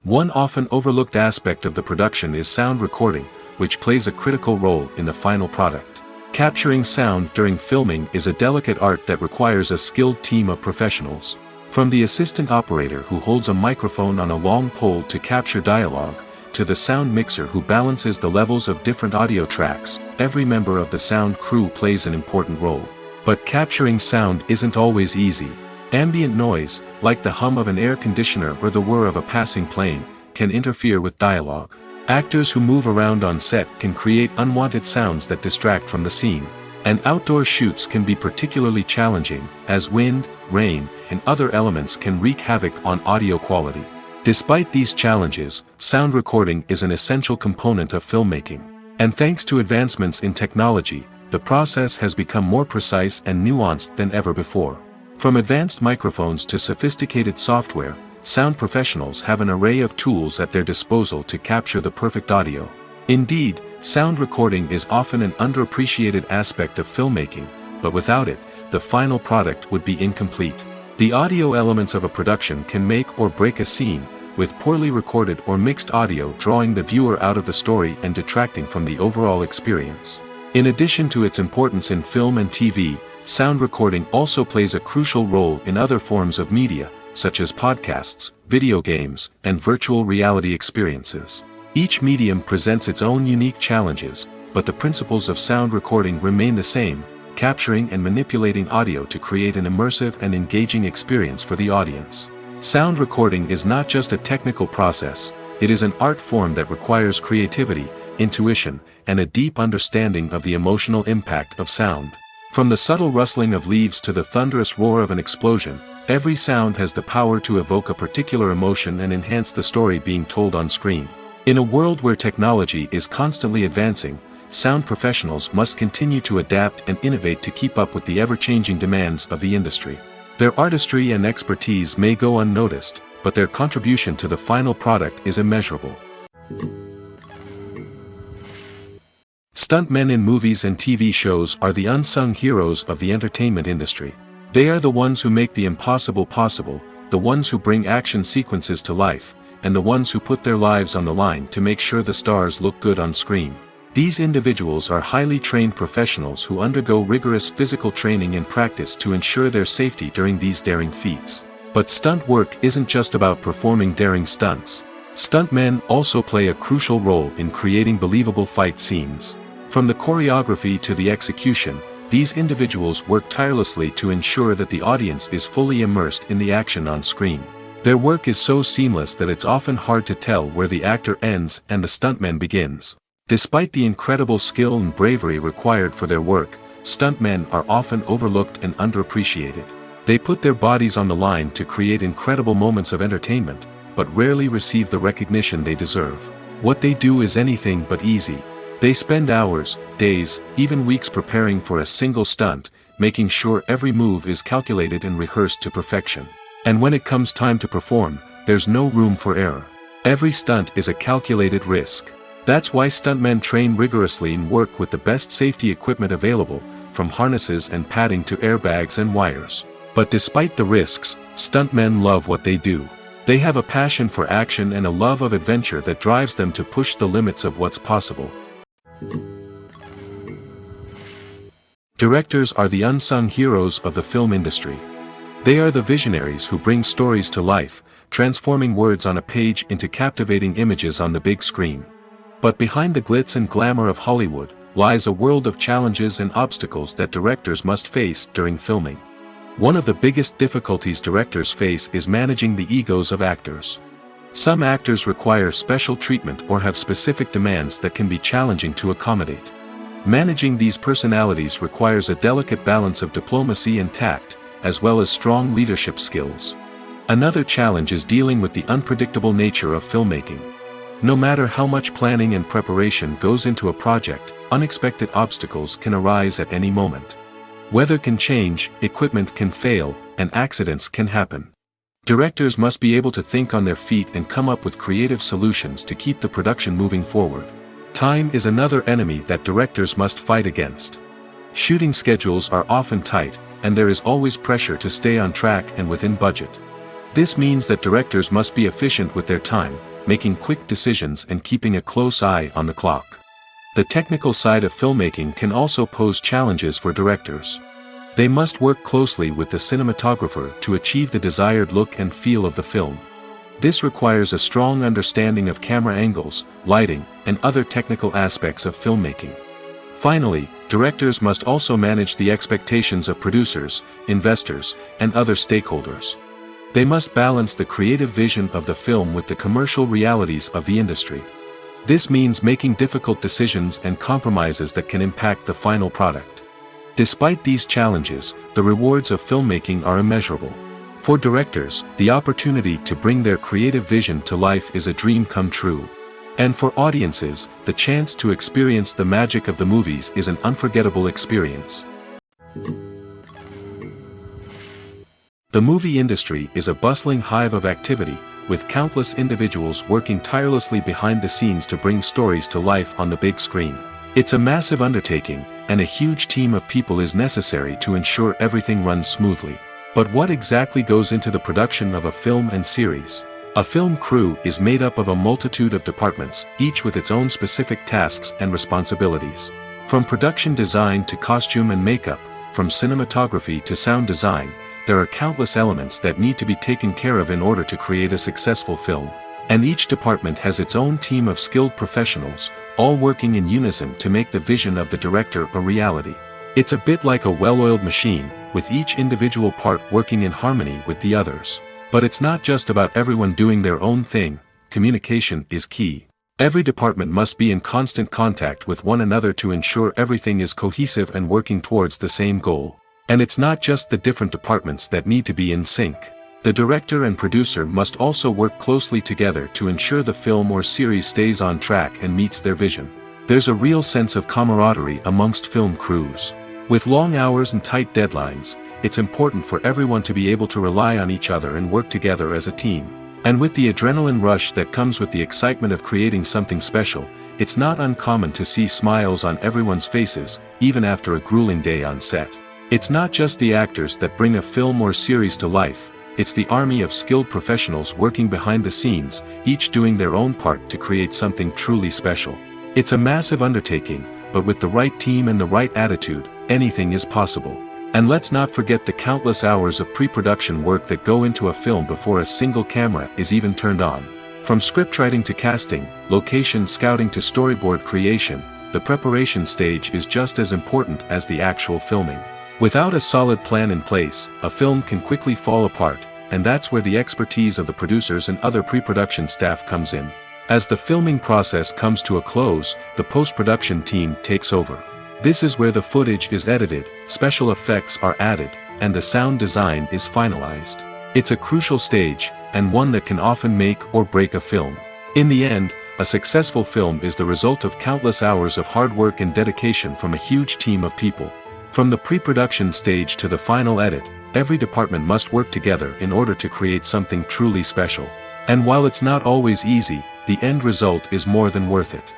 One often overlooked aspect of the production is sound recording, which plays a critical role in the final product. Capturing sound during filming is a delicate art that requires a skilled team of professionals. From the assistant operator who holds a microphone on a long pole to capture dialogue, to the sound mixer who balances the levels of different audio tracks, every member of the sound crew plays an important role. But capturing sound isn't always easy. Ambient noise, like the hum of an air conditioner or the whir of a passing plane, can interfere with dialogue. Actors who move around on set can create unwanted sounds that distract from the scene. And outdoor shoots can be particularly challenging, as wind, rain, and other elements can wreak havoc on audio quality. Despite these challenges, sound recording is an essential component of filmmaking. And thanks to advancements in technology, the process has become more precise and nuanced than ever before. From advanced microphones to sophisticated software, sound professionals have an array of tools at their disposal to capture the perfect audio. Indeed, sound recording is often an underappreciated aspect of filmmaking, but without it, the final product would be incomplete. The audio elements of a production can make or break a scene, with poorly recorded or mixed audio drawing the viewer out of the story and detracting from the overall experience. In addition to its importance in film and TV, sound recording also plays a crucial role in other forms of media, such as podcasts, video games, and virtual reality experiences. Each medium presents its own unique challenges, but the principles of sound recording remain the same, capturing and manipulating audio to create an immersive and engaging experience for the audience. Sound recording is not just a technical process, it is an art form that requires creativity, intuition, and a deep understanding of the emotional impact of sound. From the subtle rustling of leaves to the thunderous roar of an explosion, every sound has the power to evoke a particular emotion and enhance the story being told on screen. In a world where technology is constantly advancing, sound professionals must continue to adapt and innovate to keep up with the ever-changing demands of the industry. Their artistry and expertise may go unnoticed, but their contribution to the final product is immeasurable. Stuntmen in movies and TV shows are the unsung heroes of the entertainment industry. They are the ones who make the impossible possible, the ones who bring action sequences to life, and the ones who put their lives on the line to make sure the stars look good on screen. These individuals are highly trained professionals who undergo rigorous physical training and practice to ensure their safety during these daring feats. But stunt work isn't just about performing daring stunts. Stuntmen also play a crucial role in creating believable fight scenes. From the choreography to the execution, these individuals work tirelessly to ensure that the audience is fully immersed in the action on screen. Their work is so seamless that it's often hard to tell where the actor ends and the stuntman begins. Despite the incredible skill and bravery required for their work, stuntmen are often overlooked and underappreciated. They put their bodies on the line to create incredible moments of entertainment, but rarely receive the recognition they deserve. What they do is anything but easy. They spend hours, days, even weeks preparing for a single stunt, making sure every move is calculated and rehearsed to perfection. And when it comes time to perform, there's no room for error. Every stunt is a calculated risk. That's why stuntmen train rigorously and work with the best safety equipment available, from harnesses and padding to airbags and wires. But despite the risks, stuntmen love what they do. They have a passion for action and a love of adventure that drives them to push the limits of what's possible. Directors are the unsung heroes of the film industry. They are the visionaries who bring stories to life, transforming words on a page into captivating images on the big screen. But behind the glitz and glamour of Hollywood, lies a world of challenges and obstacles that directors must face during filming. One of the biggest difficulties directors face is managing the egos of actors. Some actors require special treatment or have specific demands that can be challenging to accommodate. Managing these personalities requires a delicate balance of diplomacy and tact, as well as strong leadership skills. Another challenge is dealing with the unpredictable nature of filmmaking. No matter how much planning and preparation goes into a project, unexpected obstacles can arise at any moment. Weather can change, equipment can fail, and accidents can happen. Directors must be able to think on their feet and come up with creative solutions to keep the production moving forward. Time is another enemy that directors must fight against. Shooting schedules are often tight, and there is always pressure to stay on track and within budget. This means that directors must be efficient with their time, making quick decisions and keeping a close eye on the clock. The technical side of filmmaking can also pose challenges for directors. They must work closely with the cinematographer to achieve the desired look and feel of the film. This requires a strong understanding of camera angles, lighting, and other technical aspects of filmmaking. Finally, directors must also manage the expectations of producers, investors, and other stakeholders. They must balance the creative vision of the film with the commercial realities of the industry. This means making difficult decisions and compromises that can impact the final product. Despite these challenges, the rewards of filmmaking are immeasurable. For directors, the opportunity to bring their creative vision to life is a dream come true. And for audiences, the chance to experience the magic of the movies is an unforgettable experience. The movie industry is a bustling hive of activity, with countless individuals working tirelessly behind the scenes to bring stories to life on the big screen. It's a massive undertaking, and a huge team of people is necessary to ensure everything runs smoothly. But what exactly goes into the production of a film and series? A film crew is made up of a multitude of departments, each with its own specific tasks and responsibilities. From production design to costume and makeup, from cinematography to sound design, there are countless elements that need to be taken care of in order to create a successful film. And each department has its own team of skilled professionals, all working in unison to make the vision of the director a reality. It's a bit like a well-oiled machine, with each individual part working in harmony with the others. But it's not just about everyone doing their own thing. Communication is key. Every department must be in constant contact with one another to ensure everything is cohesive and working towards the same goal. And it's not just the different departments that need to be in sync. The director and producer must also work closely together to ensure the film or series stays on track and meets their vision. There's a real sense of camaraderie amongst film crews. With long hours and tight deadlines, it's important for everyone to be able to rely on each other and work together as a team. And with the adrenaline rush that comes with the excitement of creating something special, it's not uncommon to see smiles on everyone's faces, even after a grueling day on set. It's not just the actors that bring a film or series to life, it's the army of skilled professionals working behind the scenes, each doing their own part to create something truly special. It's a massive undertaking, but with the right team and the right attitude, anything is possible. And let's not forget the countless hours of pre-production work that go into a film before a single camera is even turned on. From scriptwriting to casting, location scouting to storyboard creation, the preparation stage is just as important as the actual filming. Without a solid plan in place, a film can quickly fall apart, and that's where the expertise of the producers and other pre-production staff comes in. As the filming process comes to a close, the post-production team takes over. This is where the footage is edited, special effects are added, and the sound design is finalized. It's a crucial stage, and one that can often make or break a film. In the end, a successful film is the result of countless hours of hard work and dedication from a huge team of people. From the pre-production stage to the final edit, every department must work together in order to create something truly special. And while it's not always easy, the end result is more than worth it.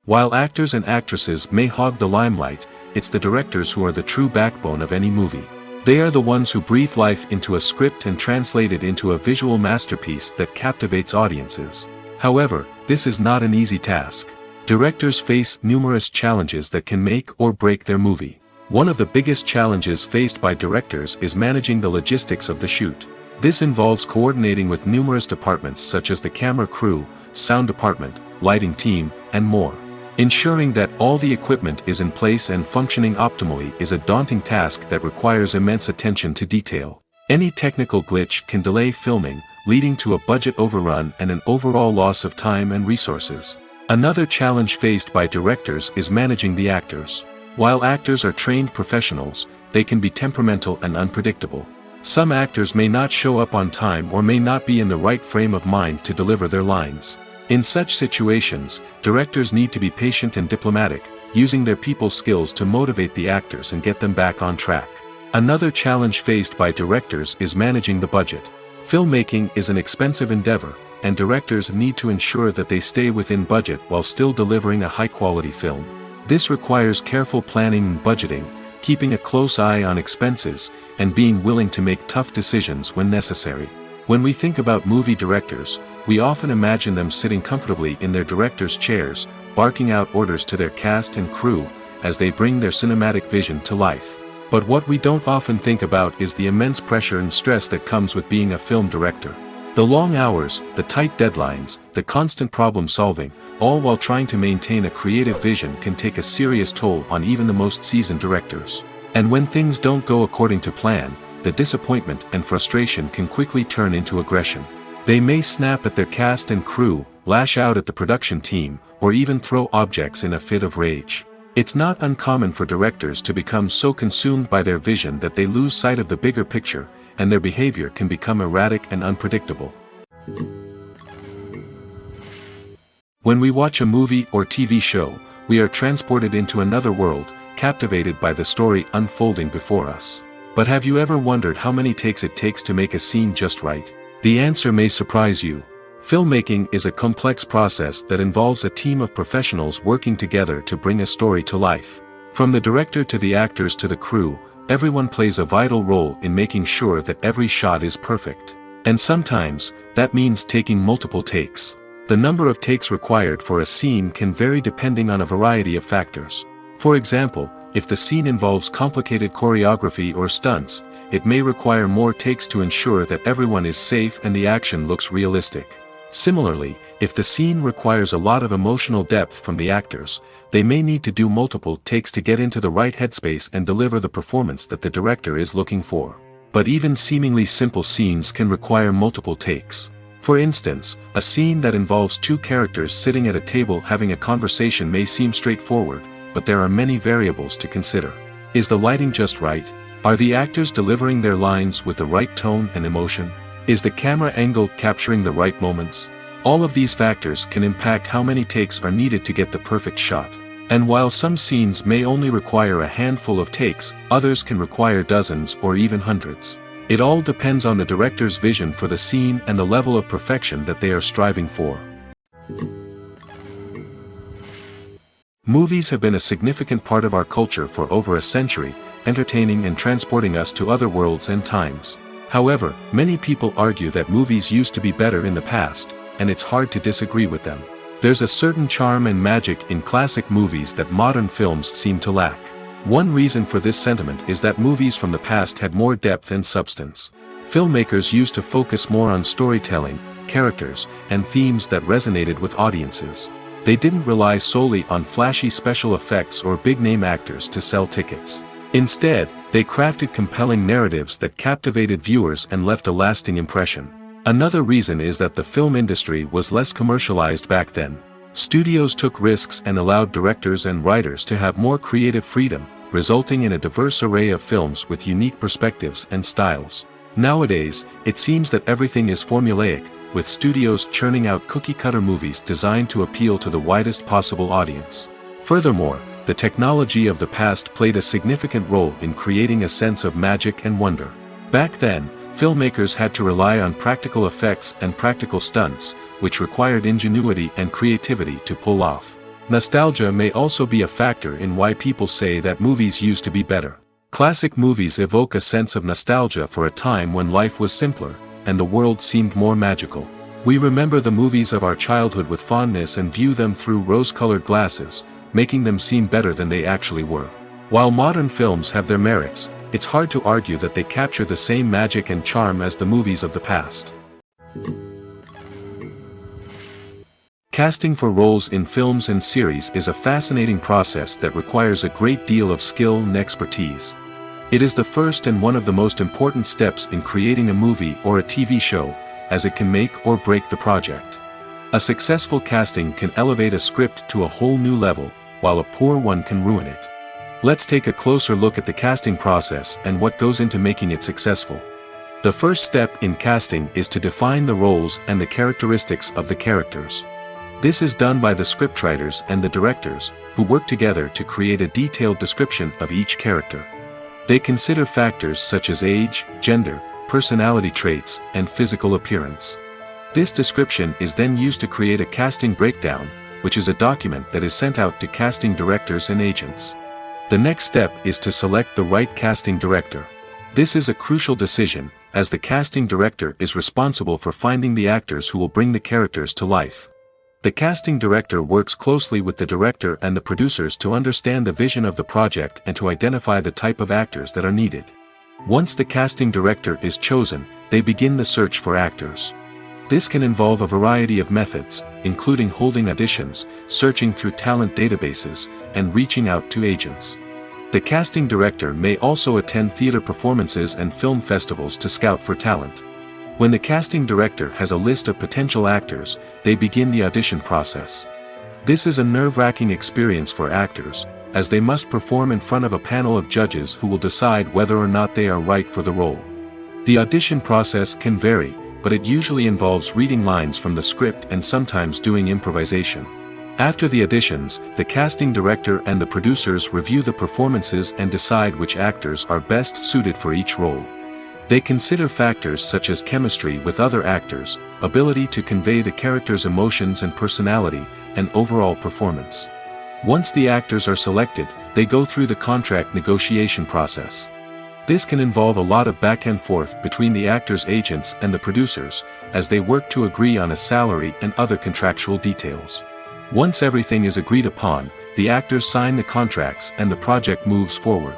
While actors and actresses may hog the limelight, it's the directors who are the true backbone of any movie. They are the ones who breathe life into a script and translate it into a visual masterpiece that captivates audiences. However, this is not an easy task. Directors face numerous challenges that can make or break their movie. One of the biggest challenges faced by directors is managing the logistics of the shoot. This involves coordinating with numerous departments such as the camera crew, sound department, lighting team, and more. Ensuring that all the equipment is in place and functioning optimally is a daunting task that requires immense attention to detail. Any technical glitch can delay filming, leading to a budget overrun and an overall loss of time and resources. Another challenge faced by directors is managing the actors. While actors are trained professionals, they can be temperamental and unpredictable. Some actors may not show up on time or may not be in the right frame of mind to deliver their lines. In such situations, directors need to be patient and diplomatic, using their people skills to motivate the actors and get them back on track. Another challenge faced by directors is managing the budget. Filmmaking is an expensive endeavor, and directors need to ensure that they stay within budget while still delivering a high-quality film. This requires careful planning and budgeting, keeping a close eye on expenses, and being willing to make tough decisions when necessary. When we think about movie directors, we often imagine them sitting comfortably in their director's chairs, barking out orders to their cast and crew, as they bring their cinematic vision to life. But what we don't often think about is the immense pressure and stress that comes with being a film director. The long hours, the tight deadlines, the constant problem solving, all while trying to maintain a creative vision can take a serious toll on even the most seasoned directors. And when things don't go according to plan, the disappointment and frustration can quickly turn into aggression. They may snap at their cast and crew, lash out at the production team, or even throw objects in a fit of rage. It's not uncommon for directors to become so consumed by their vision that they lose sight of the bigger picture, and their behavior can become erratic and unpredictable. When we watch a movie or TV show, we are transported into another world, captivated by the story unfolding before us. But have you ever wondered how many takes it takes to make a scene just right? The answer may surprise you. Filmmaking is a complex process that involves a team of professionals working together to bring a story to life. From the director to the actors to the crew, everyone plays a vital role in making sure that every shot is perfect. And sometimes, that means taking multiple takes. The number of takes required for a scene can vary depending on a variety of factors. For example, if the scene involves complicated choreography or stunts, it may require more takes to ensure that everyone is safe and the action looks realistic. Similarly, if the scene requires a lot of emotional depth from the actors, they may need to do multiple takes to get into the right headspace and deliver the performance that the director is looking for. But even seemingly simple scenes can require multiple takes. For instance, a scene that involves two characters sitting at a table having a conversation may seem straightforward, but there are many variables to consider. Is the lighting just right? Are the actors delivering their lines with the right tone and emotion? Is the camera angle capturing the right moments? All of these factors can impact how many takes are needed to get the perfect shot. And while some scenes may only require a handful of takes, others can require dozens or even hundreds. It all depends on the director's vision for the scene and the level of perfection that they are striving for. Movies have been a significant part of our culture for over a century, entertaining and transporting us to other worlds and times. However, many people argue that movies used to be better in the past, and it's hard to disagree with them. There's a certain charm and magic in classic movies that modern films seem to lack. One reason for this sentiment is that movies from the past had more depth and substance. Filmmakers used to focus more on storytelling, characters, and themes that resonated with audiences. They didn't rely solely on flashy special effects or big-name actors to sell tickets. Instead, they crafted compelling narratives that captivated viewers and left a lasting impression. Another reason is that the film industry was less commercialized back then. Studios took risks and allowed directors and writers to have more creative freedom, resulting in a diverse array of films with unique perspectives and styles. Nowadays, it seems that everything is formulaic, with studios churning out cookie-cutter movies designed to appeal to the widest possible audience. Furthermore, the technology of the past played a significant role in creating a sense of magic and wonder. Back then, filmmakers had to rely on practical effects and practical stunts, which required ingenuity and creativity to pull off. Nostalgia may also be a factor in why people say that movies used to be better. Classic movies evoke a sense of nostalgia for a time when life was simpler, and the world seemed more magical. We remember the movies of our childhood with fondness and view them through rose-colored glasses, making them seem better than they actually were. While modern films have their merits, it's hard to argue that they capture the same magic and charm as the movies of the past. Casting for roles in films and series is a fascinating process that requires a great deal of skill and expertise. It is the first and one of the most important steps in creating a movie or a TV show, as it can make or break the project. A successful casting can elevate a script to a whole new level, while a poor one can ruin it. Let's take a closer look at the casting process and what goes into making it successful. The first step in casting is to define the roles and the characteristics of the characters. This is done by the scriptwriters and the directors, who work together to create a detailed description of each character. They consider factors such as age, gender, personality traits, and physical appearance. This description is then used to create a casting breakdown, which is a document that is sent out to casting directors and agents. The next step is to select the right casting director. This is a crucial decision, as the casting director is responsible for finding the actors who will bring the characters to life. The casting director works closely with the director and the producers to understand the vision of the project and to identify the type of actors that are needed. Once the casting director is chosen, they begin the search for actors. This can involve a variety of methods, including holding auditions, searching through talent databases, and reaching out to agents. The casting director may also attend theater performances and film festivals to scout for talent. When the casting director has a list of potential actors, they begin the audition process. This is a nerve-wracking experience for actors, as they must perform in front of a panel of judges who will decide whether or not they are right for the role. The audition process can vary, but it usually involves reading lines from the script and sometimes doing improvisation. After the auditions, the casting director and the producers review the performances and decide which actors are best suited for each role. They consider factors such as chemistry with other actors, ability to convey the character's emotions and personality, and overall performance. Once the actors are selected, they go through the contract negotiation process. This can involve a lot of back and forth between the actors' agents and the producers, as they work to agree on a salary and other contractual details. Once everything is agreed upon, the actors sign the contracts and the project moves forward.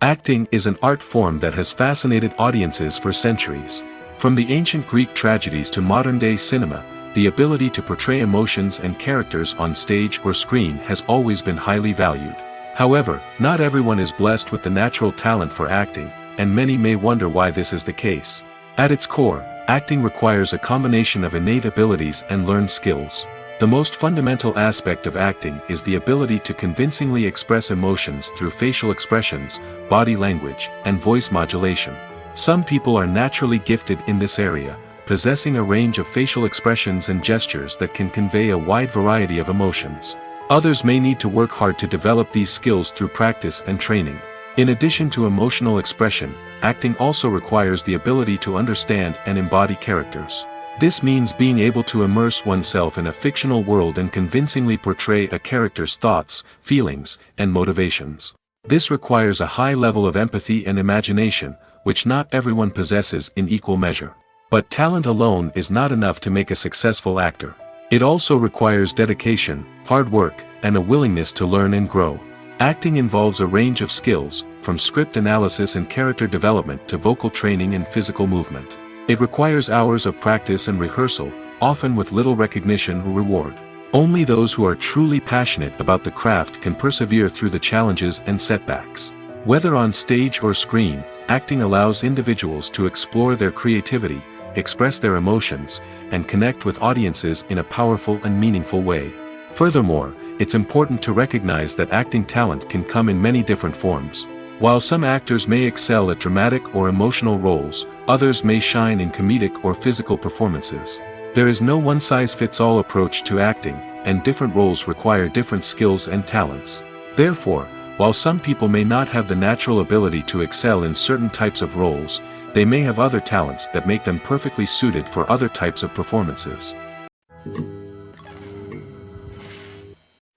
Acting is an art form that has fascinated audiences for centuries. From the ancient Greek tragedies to modern-day cinema, the ability to portray emotions and characters on stage or screen has always been highly valued. However, not everyone is blessed with the natural talent for acting, and many may wonder why this is the case. At its core, acting requires a combination of innate abilities and learned skills. The most fundamental aspect of acting is the ability to convincingly express emotions through facial expressions, body language, and voice modulation. Some people are naturally gifted in this area, possessing a range of facial expressions and gestures that can convey a wide variety of emotions. Others may need to work hard to develop these skills through practice and training. In addition to emotional expression, acting also requires the ability to understand and embody characters. This means being able to immerse oneself in a fictional world and convincingly portray a character's thoughts, feelings, and motivations. This requires a high level of empathy and imagination, which not everyone possesses in equal measure. But talent alone is not enough to make a successful actor. It also requires dedication, hard work, and a willingness to learn and grow. Acting involves a range of skills, from script analysis and character development to vocal training and physical movement. It requires hours of practice and rehearsal, often with little recognition or reward. Only those who are truly passionate about the craft can persevere through the challenges and setbacks. Whether on stage or screen, acting allows individuals to explore their creativity, express their emotions, and connect with audiences in a powerful and meaningful way. Furthermore, it's important to recognize that acting talent can come in many different forms. While some actors may excel at dramatic or emotional roles, others may shine in comedic or physical performances. There is no one-size-fits-all approach to acting, and different roles require different skills and talents. Therefore, while some people may not have the natural ability to excel in certain types of roles, they may have other talents that make them perfectly suited for other types of performances.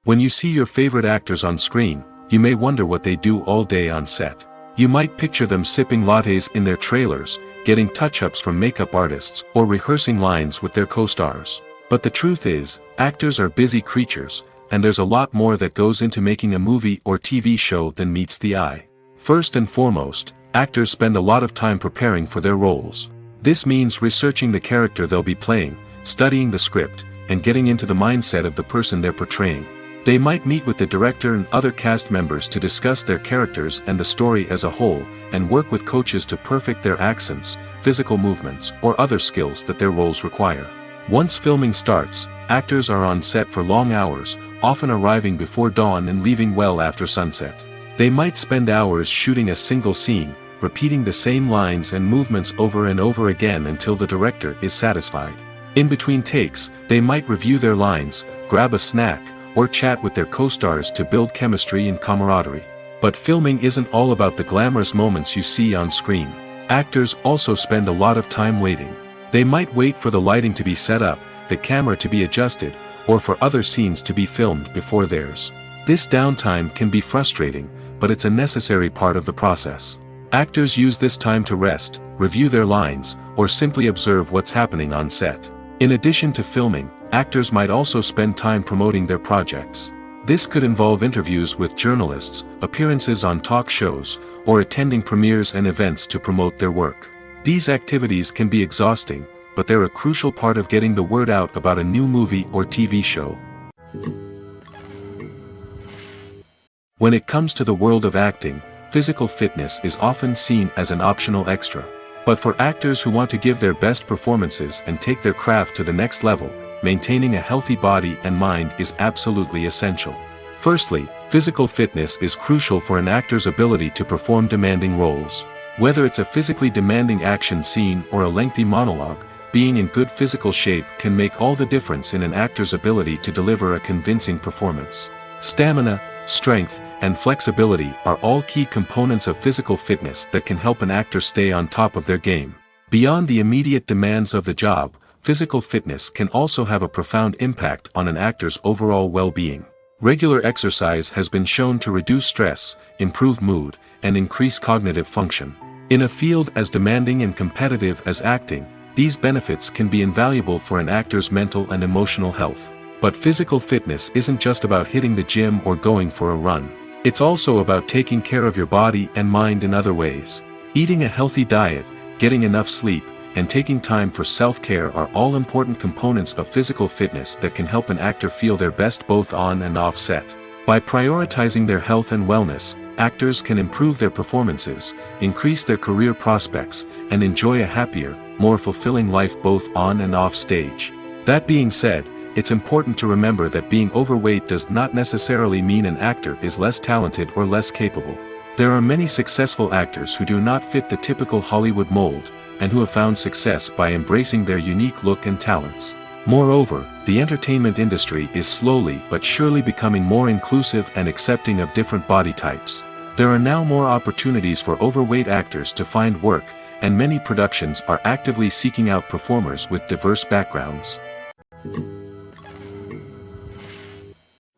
When you see your favorite actors on screen, you may wonder what they do all day on set. You might picture them sipping lattes in their trailers, getting touch-ups from makeup artists, or rehearsing lines with their co-stars. But the truth is, actors are busy creatures, and there's a lot more that goes into making a movie or TV show than meets the eye. First and foremost, actors spend a lot of time preparing for their roles. This means researching the character they'll be playing, studying the script, and getting into the mindset of the person they're portraying. They might meet with the director and other cast members to discuss their characters and the story as a whole, and work with coaches to perfect their accents, physical movements, or other skills that their roles require. Once filming starts, actors are on set for long hours, often arriving before dawn and leaving well after sunset. They might spend hours shooting a single scene, repeating the same lines and movements over and over again until the director is satisfied. In between takes, they might review their lines, grab a snack, or chat with their co-stars to build chemistry and camaraderie. But filming isn't all about the glamorous moments you see on screen. Actors also spend a lot of time waiting. They might wait for the lighting to be set up, the camera to be adjusted, or for other scenes to be filmed before theirs. This downtime can be frustrating, but it's a necessary part of the process. Actors use this time to rest, review their lines, or simply observe what's happening on set. In addition to filming, actors might also spend time promoting their projects. This could involve interviews with journalists, appearances on talk shows, or attending premieres and events to promote their work. These activities can be exhausting, but they're a crucial part of getting the word out about a new movie or TV show. When it comes to the world of acting, physical fitness is often seen as an optional extra. But for actors who want to give their best performances and take their craft to the next level, maintaining a healthy body and mind is absolutely essential. Firstly, physical fitness is crucial for an actor's ability to perform demanding roles. Whether it's a physically demanding action scene or a lengthy monologue, being in good physical shape can make all the difference in an actor's ability to deliver a convincing performance. Stamina, strength, and flexibility are all key components of physical fitness that can help an actor stay on top of their game. Beyond the immediate demands of the job, physical fitness can also have a profound impact on an actor's overall well-being. Regular exercise has been shown to reduce stress, improve mood, and increase cognitive function. In a field as demanding and competitive as acting, these benefits can be invaluable for an actor's mental and emotional health. But physical fitness isn't just about hitting the gym or going for a run. It's also about taking care of your body and mind in other ways. Eating a healthy diet, getting enough sleep, and taking time for self-care are all important components of physical fitness that can help an actor feel their best both on and off set. By prioritizing their health and wellness, actors can improve their performances, increase their career prospects, and enjoy a happier, more fulfilling life both on and off stage. That being said, it's important to remember that being overweight does not necessarily mean an actor is less talented or less capable. There are many successful actors who do not fit the typical Hollywood mold, and who have found success by embracing their unique look and talents. Moreover, the entertainment industry is slowly but surely becoming more inclusive and accepting of different body types. There are now more opportunities for overweight actors to find work, and many productions are actively seeking out performers with diverse backgrounds.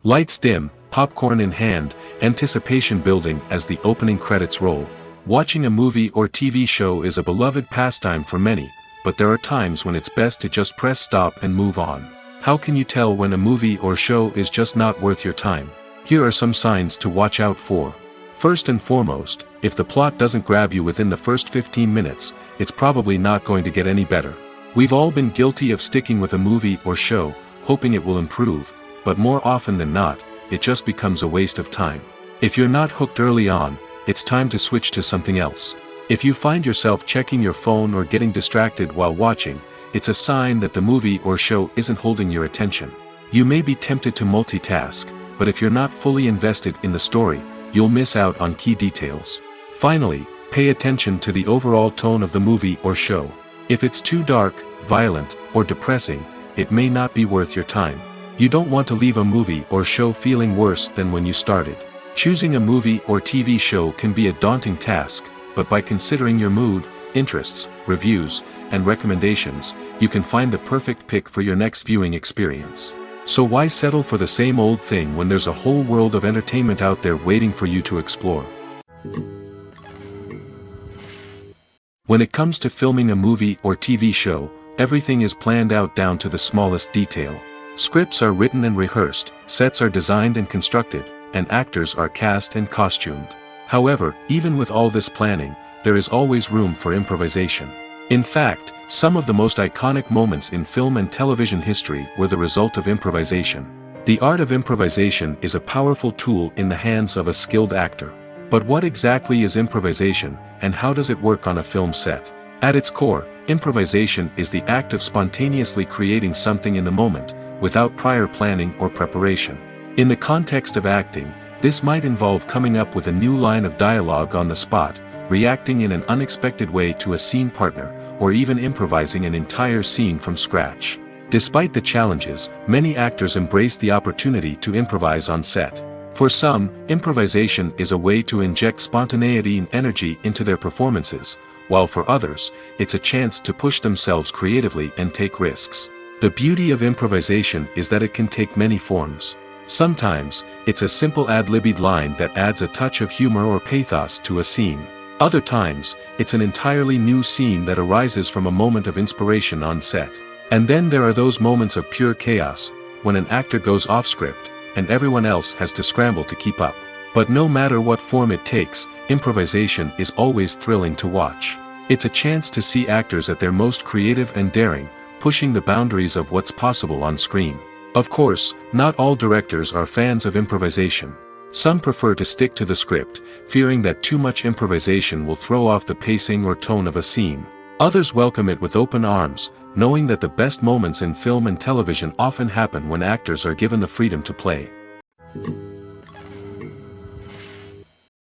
Lights dim, popcorn in hand, anticipation building as the opening credits roll. Watching a movie or TV show is a beloved pastime for many, but there are times when it's best to just press stop and move on. How can you tell when a movie or show is just not worth your time? Here are some signs to watch out for. First and foremost, if the plot doesn't grab you within the first 15 minutes, it's probably not going to get any better. We've all been guilty of sticking with a movie or show, hoping it will improve, but more often than not, it just becomes a waste of time. If you're not hooked early on, it's time to switch to something else. If you find yourself checking your phone or getting distracted while watching, it's a sign that the movie or show isn't holding your attention. You may be tempted to multitask, but if you're not fully invested in the story, you'll miss out on key details. Finally, pay attention to the overall tone of the movie or show. If it's too dark, violent, or depressing, it may not be worth your time. You don't want to leave a movie or show feeling worse than when you started. Choosing a movie or TV show can be a daunting task, but by considering your mood, interests, reviews, and recommendations, you can find the perfect pick for your next viewing experience. So why settle for the same old thing when there's a whole world of entertainment out there waiting for you to explore? When it comes to filming a movie or TV show, everything is planned out down to the smallest detail. Scripts are written and rehearsed, sets are designed and constructed, and actors are cast and costumed. However, even with all this planning, there is always room for improvisation. In fact, some of the most iconic moments in film and television history were the result of improvisation. The art of improvisation is a powerful tool in the hands of a skilled actor. But what exactly is improvisation, and how does it work on a film set? At its core, improvisation is the act of spontaneously creating something in the moment, without prior planning or preparation. In the context of acting, this might involve coming up with a new line of dialogue on the spot, reacting in an unexpected way to a scene partner, or even improvising an entire scene from scratch. Despite the challenges, many actors embrace the opportunity to improvise on set. For some, improvisation is a way to inject spontaneity and energy into their performances, while for others, it's a chance to push themselves creatively and take risks. The beauty of improvisation is that it can take many forms. Sometimes, it's a simple ad-libbed line that adds a touch of humor or pathos to a scene. Other times, it's an entirely new scene that arises from a moment of inspiration on set. And then there are those moments of pure chaos, when an actor goes off script, and everyone else has to scramble to keep up. But no matter what form it takes, improvisation is always thrilling to watch. It's a chance to see actors at their most creative and daring, pushing the boundaries of what's possible on screen. Of course, not all directors are fans of improvisation. Some prefer to stick to the script, fearing that too much improvisation will throw off the pacing or tone of a scene. Others welcome it with open arms, knowing that the best moments in film and television often happen when actors are given the freedom to play.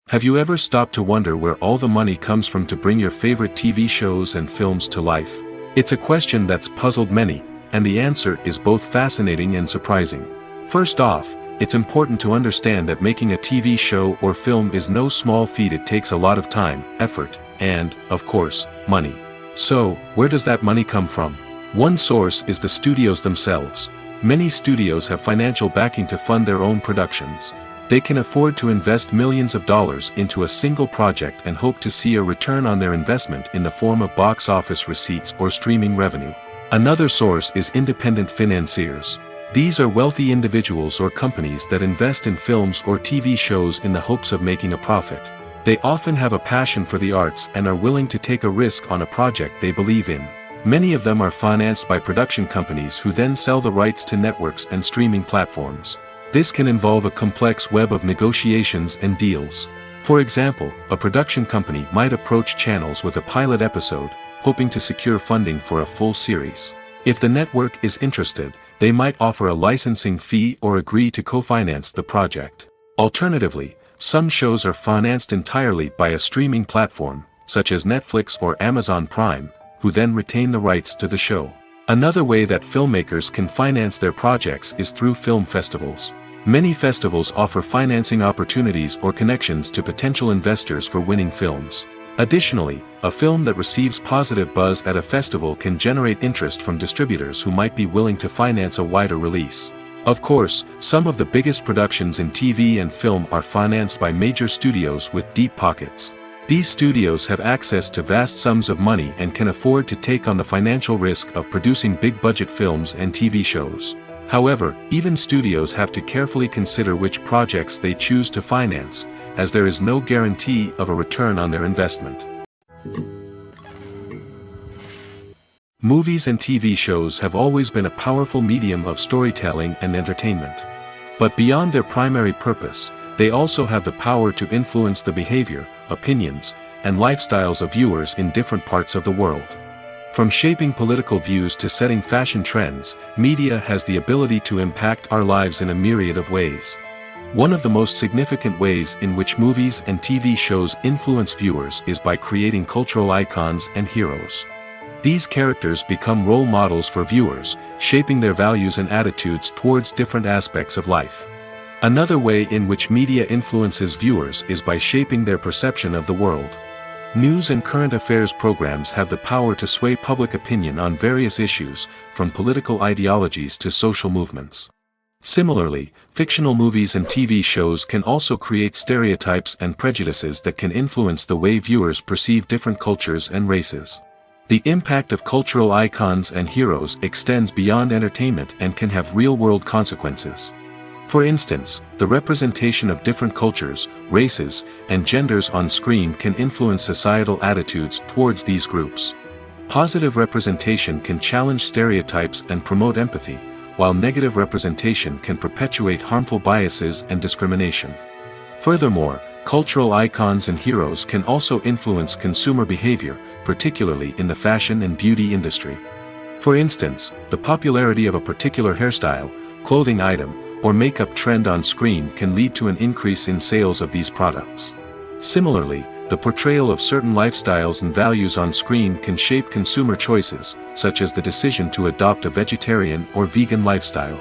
Have you ever stopped to wonder where all the money comes from to bring your favorite TV shows and films to life? It's a question that's puzzled many, and the answer is both fascinating and surprising. First off, it's important to understand that making a TV show or film is no small feat. It takes a lot of time, effort, and, of course, money. So, where does that money come from? One source is the studios themselves. Many studios have financial backing to fund their own productions. They can afford to invest millions of dollars into a single project and hope to see a return on their investment in the form of box office receipts or streaming revenue. Another source is independent financiers. These are wealthy individuals or companies that invest in films or TV shows in the hopes of making a profit. They often have a passion for the arts and are willing to take a risk on a project they believe in. Many of them are financed by production companies who then sell the rights to networks and streaming platforms. This can involve a complex web of negotiations and deals. For example, a production company might approach channels with a pilot episode, hoping to secure funding for a full series. If the network is interested, they might offer a licensing fee or agree to co-finance the project. Alternatively, some shows are financed entirely by a streaming platform, such as Netflix or Amazon Prime, who then retain the rights to the show. Another way that filmmakers can finance their projects is through film festivals. Many festivals offer financing opportunities or connections to potential investors for winning films. Additionally, a film that receives positive buzz at a festival can generate interest from distributors who might be willing to finance a wider release. Of course, some of the biggest productions in TV and film are financed by major studios with deep pockets. These studios have access to vast sums of money and can afford to take on the financial risk of producing big-budget films and TV shows. However, even studios have to carefully consider which projects they choose to finance, as there is no guarantee of a return on their investment. Movies and TV shows have always been a powerful medium of storytelling and entertainment. But beyond their primary purpose, they also have the power to influence the behavior, opinions, and lifestyles of viewers in different parts of the world. From shaping political views to setting fashion trends, media has the ability to impact our lives in a myriad of ways. One of the most significant ways in which movies and TV shows influence viewers is by creating cultural icons and heroes. These characters become role models for viewers, shaping their values and attitudes towards different aspects of life. Another way in which media influences viewers is by shaping their perception of the world. News and current affairs programs have the power to sway public opinion on various issues, from political ideologies to social movements. Similarly, fictional movies and TV shows can also create stereotypes and prejudices that can influence the way viewers perceive different cultures and races. The impact of cultural icons and heroes extends beyond entertainment and can have real-world consequences. For instance, the representation of different cultures, races, and genders on screen can influence societal attitudes towards these groups. Positive representation can challenge stereotypes and promote empathy, while negative representation can perpetuate harmful biases and discrimination. Furthermore, cultural icons and heroes can also influence consumer behavior, particularly in the fashion and beauty industry. For instance, the popularity of a particular hairstyle, clothing item, or makeup trend on screen can lead to an increase in sales of these products. Similarly, the portrayal of certain lifestyles and values on screen can shape consumer choices, such as the decision to adopt a vegetarian or vegan lifestyle.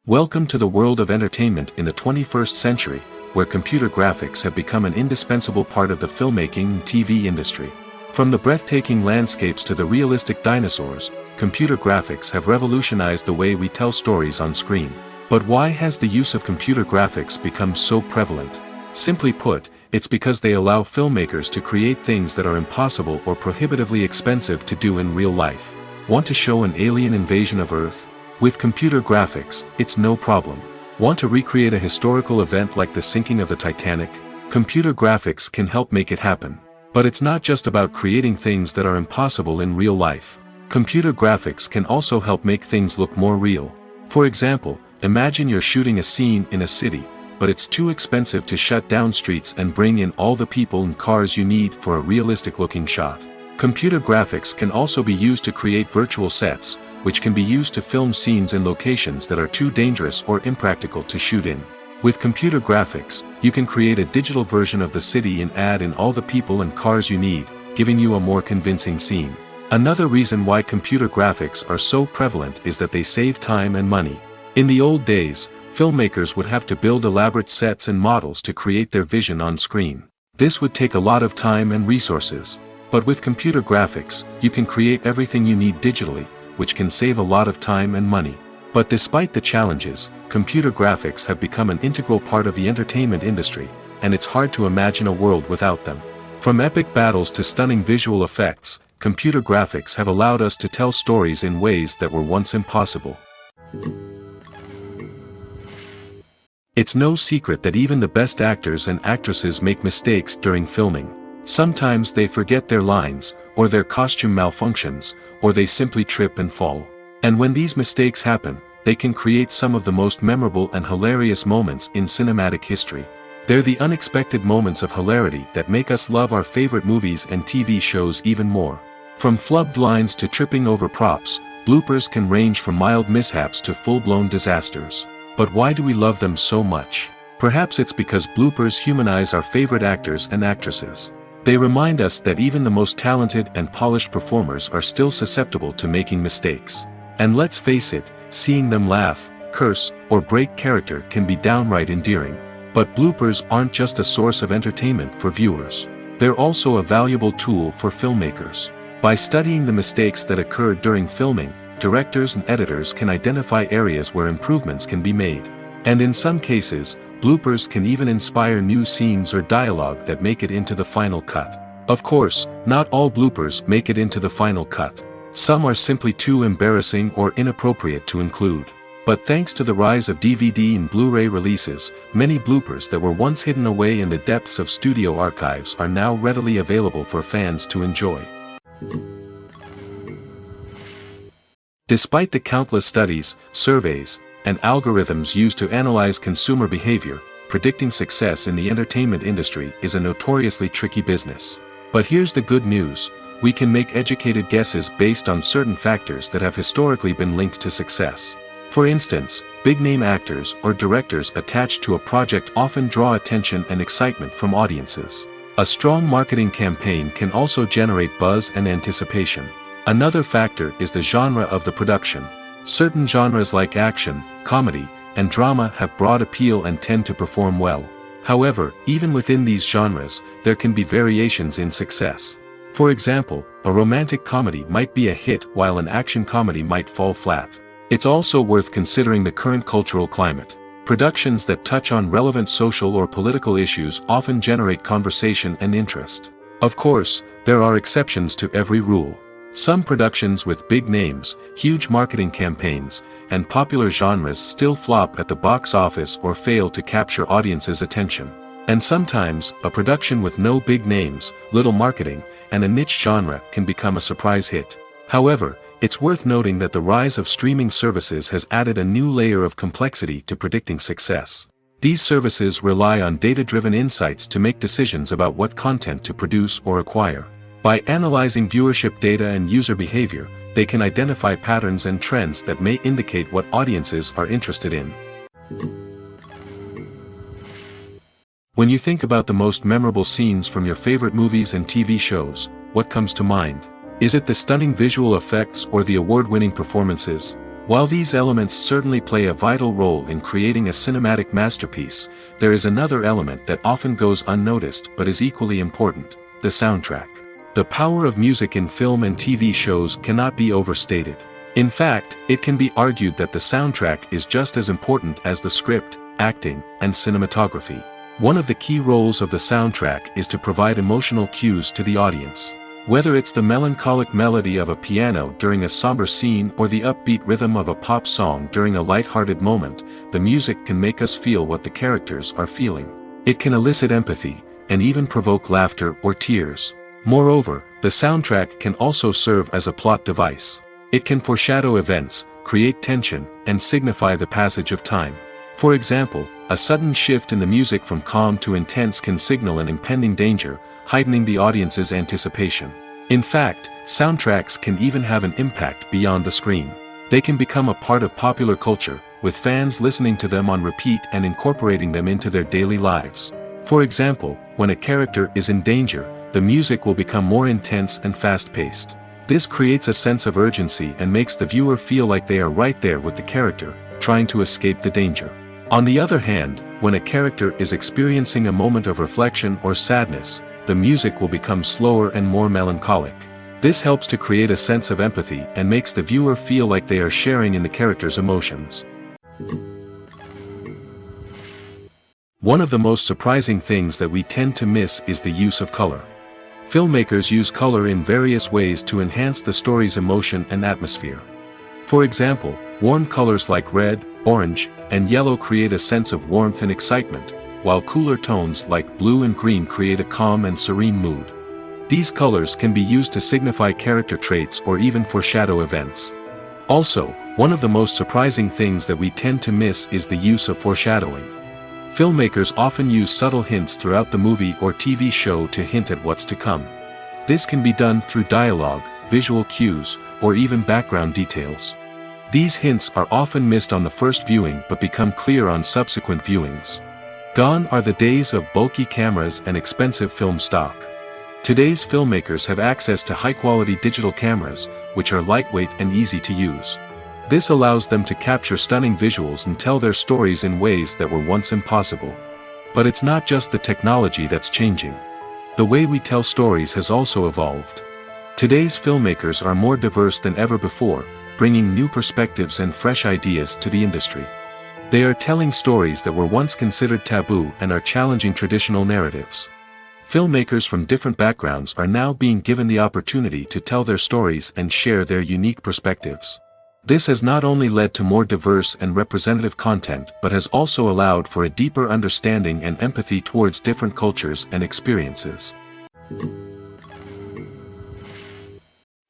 Welcome to the world of entertainment in the 21st century, where computer graphics have become an indispensable part of the filmmaking and TV industry. From the breathtaking landscapes to the realistic dinosaurs, computer graphics have revolutionized the way we tell stories on screen. But why has the use of computer graphics become so prevalent? Simply put, it's because they allow filmmakers to create things that are impossible or prohibitively expensive to do in real life. Want to show an alien invasion of Earth? With computer graphics, it's no problem. Want to recreate a historical event like the sinking of the Titanic? Computer graphics can help make it happen. But it's not just about creating things that are impossible in real life. Computer graphics can also help make things look more real. For example, imagine you're shooting a scene in a city, but it's too expensive to shut down streets and bring in all the people and cars you need for a realistic-looking shot. Computer graphics can also be used to create virtual sets, which can be used to film scenes in locations that are too dangerous or impractical to shoot in. With computer graphics, you can create a digital version of the city and add in all the people and cars you need, giving you a more convincing scene. Another reason why computer graphics are so prevalent is that they save time and money. In the old days, filmmakers would have to build elaborate sets and models to create their vision on screen. This would take a lot of time and resources. But with computer graphics, you can create everything you need digitally, which can save a lot of time and money. But despite the challenges, computer graphics have become an integral part of the entertainment industry, and it's hard to imagine a world without them. From epic battles to stunning visual effects, computer graphics have allowed us to tell stories in ways that were once impossible. It's no secret that even the best actors and actresses make mistakes during filming. Sometimes they forget their lines, or their costume malfunctions, or they simply trip and fall. And when these mistakes happen, they can create some of the most memorable and hilarious moments in cinematic history. They're the unexpected moments of hilarity that make us love our favorite movies and TV shows even more. From flubbed lines to tripping over props, bloopers can range from mild mishaps to full-blown disasters. But why do we love them so much? Perhaps it's because bloopers humanize our favorite actors and actresses. They remind us that even the most talented and polished performers are still susceptible to making mistakes. And let's face it, seeing them laugh, curse, or break character can be downright endearing. But bloopers aren't just a source of entertainment for viewers. They're also a valuable tool for filmmakers. By studying the mistakes that occurred during filming, directors and editors can identify areas where improvements can be made. And in some cases, bloopers can even inspire new scenes or dialogue that make it into the final cut. Of course, not all bloopers make it into the final cut. Some are simply too embarrassing or inappropriate to include. But thanks to the rise of DVD and Blu-ray releases, many bloopers that were once hidden away in the depths of studio archives are now readily available for fans to enjoy. Despite the countless studies, surveys, and algorithms used to analyze consumer behavior, predicting success in the entertainment industry is a notoriously tricky business. But here's the good news: we can make educated guesses based on certain factors that have historically been linked to success. For instance, big-name actors or directors attached to a project often draw attention and excitement from audiences. A strong marketing campaign can also generate buzz and anticipation. Another factor is the genre of the production. Certain genres like action, comedy, and drama have broad appeal and tend to perform well. However, even within these genres, there can be variations in success. For example, a romantic comedy might be a hit while an action comedy might fall flat. It's also worth considering the current cultural climate. Productions that touch on relevant social or political issues often generate conversation and interest. Of course, there are exceptions to every rule. Some productions with big names, huge marketing campaigns, and popular genres still flop at the box office or fail to capture audiences' attention. And sometimes, a production with no big names, little marketing, and a niche genre can become a surprise hit. However, it's worth noting that the rise of streaming services has added a new layer of complexity to predicting success. These services rely on data-driven insights to make decisions about what content to produce or acquire. By analyzing viewership data and user behavior, they can identify patterns and trends that may indicate what audiences are interested in. When you think about the most memorable scenes from your favorite movies and TV shows, what comes to mind? Is it the stunning visual effects or the award-winning performances? While these elements certainly play a vital role in creating a cinematic masterpiece, there is another element that often goes unnoticed but is equally important: the soundtrack. The power of music in film and TV shows cannot be overstated. In fact, it can be argued that the soundtrack is just as important as the script, acting, and cinematography. One of the key roles of the soundtrack is to provide emotional cues to the audience. Whether it's the melancholic melody of a piano during a somber scene or the upbeat rhythm of a pop song during a light-hearted moment, the music can make us feel what the characters are feeling. It can elicit empathy, and even provoke laughter or tears. Moreover, the soundtrack can also serve as a plot device. It can foreshadow events, create tension, and signify the passage of time. For example, a sudden shift in the music from calm to intense can signal an impending danger, heightening the audience's anticipation. In fact, soundtracks can even have an impact beyond the screen. They can become a part of popular culture, with fans listening to them on repeat and incorporating them into their daily lives. For example, when a character is in danger, the music will become more intense and fast-paced. This creates a sense of urgency and makes the viewer feel like they are right there with the character, trying to escape the danger. On the other hand, when a character is experiencing a moment of reflection or sadness, the music will become slower and more melancholic. This helps to create a sense of empathy and makes the viewer feel like they are sharing in the character's emotions. One of the most surprising things that we tend to miss is the use of color. Filmmakers use color in various ways to enhance the story's emotion and atmosphere. For example, warm colors like red, orange, and yellow create a sense of warmth and excitement, while cooler tones like blue and green create a calm and serene mood. These colors can be used to signify character traits or even foreshadow events. Also, one of the most surprising things that we tend to miss is the use of foreshadowing. Filmmakers often use subtle hints throughout the movie or TV show to hint at what's to come. This can be done through dialogue, visual cues, or even background details. These hints are often missed on the first viewing but become clear on subsequent viewings. Gone are the days of bulky cameras and expensive film stock. Today's filmmakers have access to high-quality digital cameras, which are lightweight and easy to use. This allows them to capture stunning visuals and tell their stories in ways that were once impossible. But it's not just the technology that's changing. The way we tell stories has also evolved. Today's filmmakers are more diverse than ever before, bringing new perspectives and fresh ideas to the industry. They are telling stories that were once considered taboo and are challenging traditional narratives. Filmmakers from different backgrounds are now being given the opportunity to tell their stories and share their unique perspectives. This has not only led to more diverse and representative content but has also allowed for a deeper understanding and empathy towards different cultures and experiences.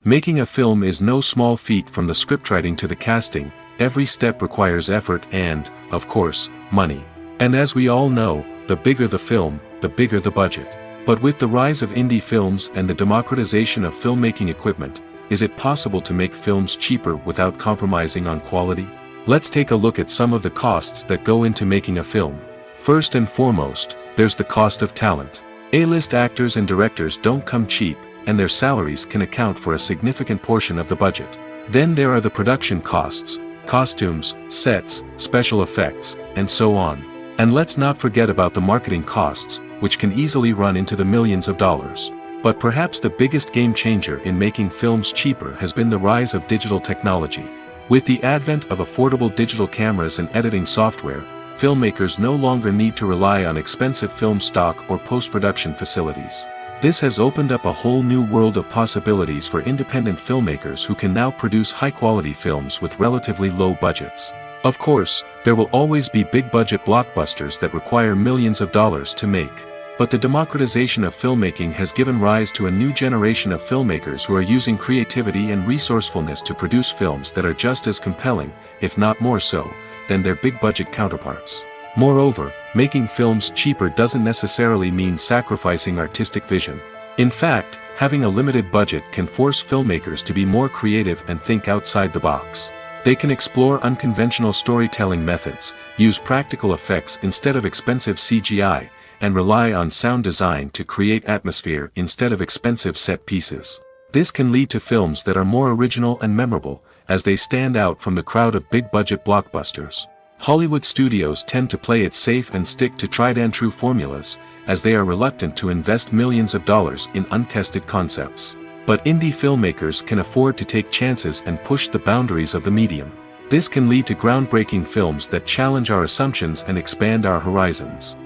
Making a film is no small feat. From the scriptwriting to the casting, every step requires effort and, of course, money. And as we all know, the bigger the film, the bigger the budget. But with the rise of indie films and the democratization of filmmaking equipment, is it possible to make films cheaper without compromising on quality? Let's take a look at some of the costs that go into making a film. First and foremost, there's the cost of talent. A-list actors and directors don't come cheap, and their salaries can account for a significant portion of the budget. Then there are the production costs, costumes, sets, special effects, and so on. And let's not forget about the marketing costs, which can easily run into the millions of dollars. But perhaps the biggest game changer in making films cheaper has been the rise of digital technology. With the advent of affordable digital cameras and editing software, filmmakers no longer need to rely on expensive film stock or post-production facilities. This has opened up a whole new world of possibilities for independent filmmakers who can now produce high-quality films with relatively low budgets. Of course, there will always be big-budget blockbusters that require millions of dollars to make. But the democratization of filmmaking has given rise to a new generation of filmmakers who are using creativity and resourcefulness to produce films that are just as compelling, if not more so, than their big-budget counterparts. Moreover, making films cheaper doesn't necessarily mean sacrificing artistic vision. In fact, having a limited budget can force filmmakers to be more creative and think outside the box. They can explore unconventional storytelling methods, use practical effects instead of expensive CGI, and rely on sound design to create atmosphere instead of expensive set pieces. This can lead to films that are more original and memorable, as they stand out from the crowd of big-budget blockbusters. Hollywood studios tend to play it safe and stick to tried-and-true formulas, as they are reluctant to invest millions of dollars in untested concepts. But indie filmmakers can afford to take chances and push the boundaries of the medium. This can lead to groundbreaking films that challenge our assumptions and expand our horizons.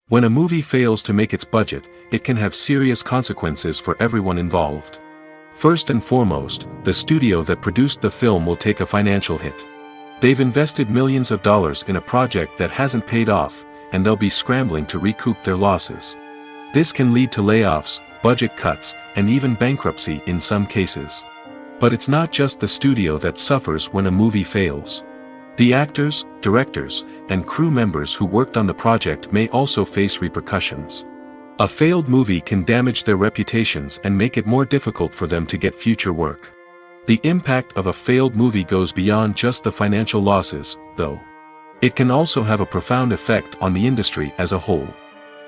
When a movie fails to make its budget, it can have serious consequences for everyone involved. First and foremost, the studio that produced the film will take a financial hit. They've invested millions of dollars in a project that hasn't paid off, and they'll be scrambling to recoup their losses. This can lead to layoffs, budget cuts, and even bankruptcy in some cases. But it's not just the studio that suffers when a movie fails. The actors, directors, and crew members who worked on the project may also face repercussions. A failed movie can damage their reputations and make it more difficult for them to get future work. The impact of a failed movie goes beyond just the financial losses, though. It can also have a profound effect on the industry as a whole.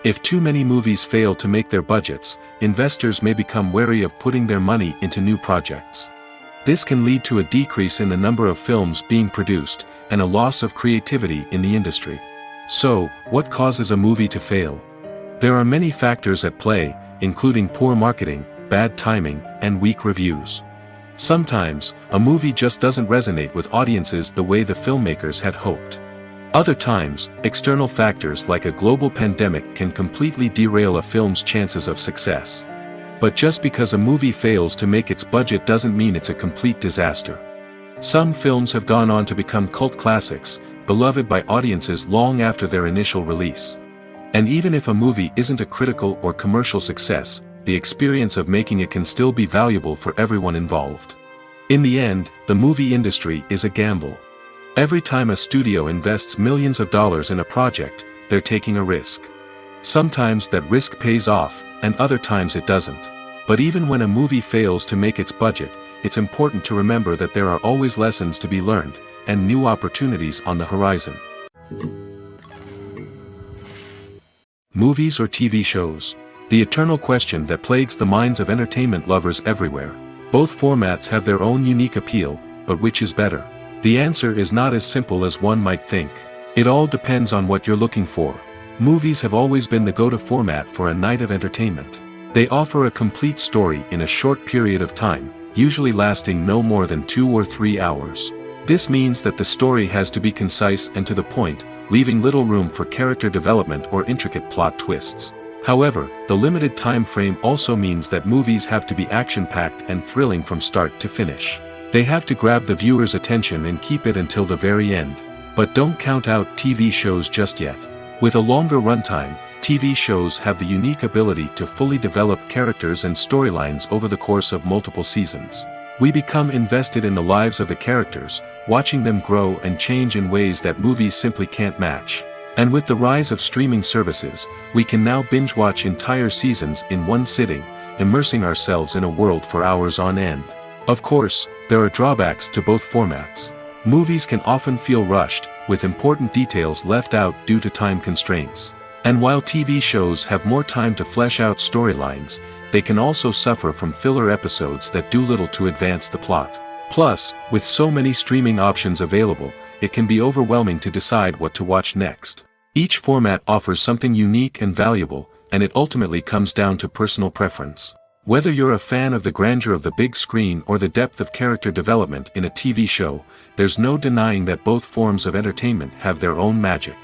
If too many movies fail to make their budgets, investors may become wary of putting their money into new projects. This can lead to a decrease in the number of films being produced, and a loss of creativity in the industry. So, what causes a movie to fail? There are many factors at play, including poor marketing, bad timing, and weak reviews. Sometimes, a movie just doesn't resonate with audiences the way the filmmakers had hoped. Other times, external factors like a global pandemic can completely derail a film's chances of success. But just because a movie fails to make its budget doesn't mean it's a complete disaster. Some films have gone on to become cult classics, beloved by audiences long after their initial release. And even if a movie isn't a critical or commercial success, the experience of making it can still be valuable for everyone involved. In the end, the movie industry is a gamble. Every time a studio invests millions of dollars in a project, they're taking a risk. Sometimes that risk pays off, and other times it doesn't. But even when a movie fails to make its budget, it's important to remember that there are always lessons to be learned, and new opportunities on the horizon. Movies or TV shows? The eternal question that plagues the minds of entertainment lovers everywhere. Both formats have their own unique appeal, but which is better? The answer is not as simple as one might think. It all depends on what you're looking for. Movies have always been the go-to format for a night of entertainment. They offer a complete story in a short period of time, usually lasting no more than 2 or 3 hours. This means that the story has to be concise and to the point, leaving little room for character development or intricate plot twists. However, the limited time frame also means that movies have to be action-packed and thrilling from start to finish. They have to grab the viewer's attention and keep it until the very end. But don't count out TV shows just yet. With a longer runtime, TV shows have the unique ability to fully develop characters and storylines over the course of multiple seasons. We become invested in the lives of the characters, watching them grow and change in ways that movies simply can't match. And with the rise of streaming services, we can now binge-watch entire seasons in one sitting, immersing ourselves in a world for hours on end. Of course, there are drawbacks to both formats. Movies can often feel rushed, with important details left out due to time constraints. And while TV shows have more time to flesh out storylines, they can also suffer from filler episodes that do little to advance the plot. Plus, with so many streaming options available, it can be overwhelming to decide what to watch next. Each format offers something unique and valuable, and it ultimately comes down to personal preference. Whether you're a fan of the grandeur of the big screen or the depth of character development in a TV show, there's no denying that both forms of entertainment have their own magic.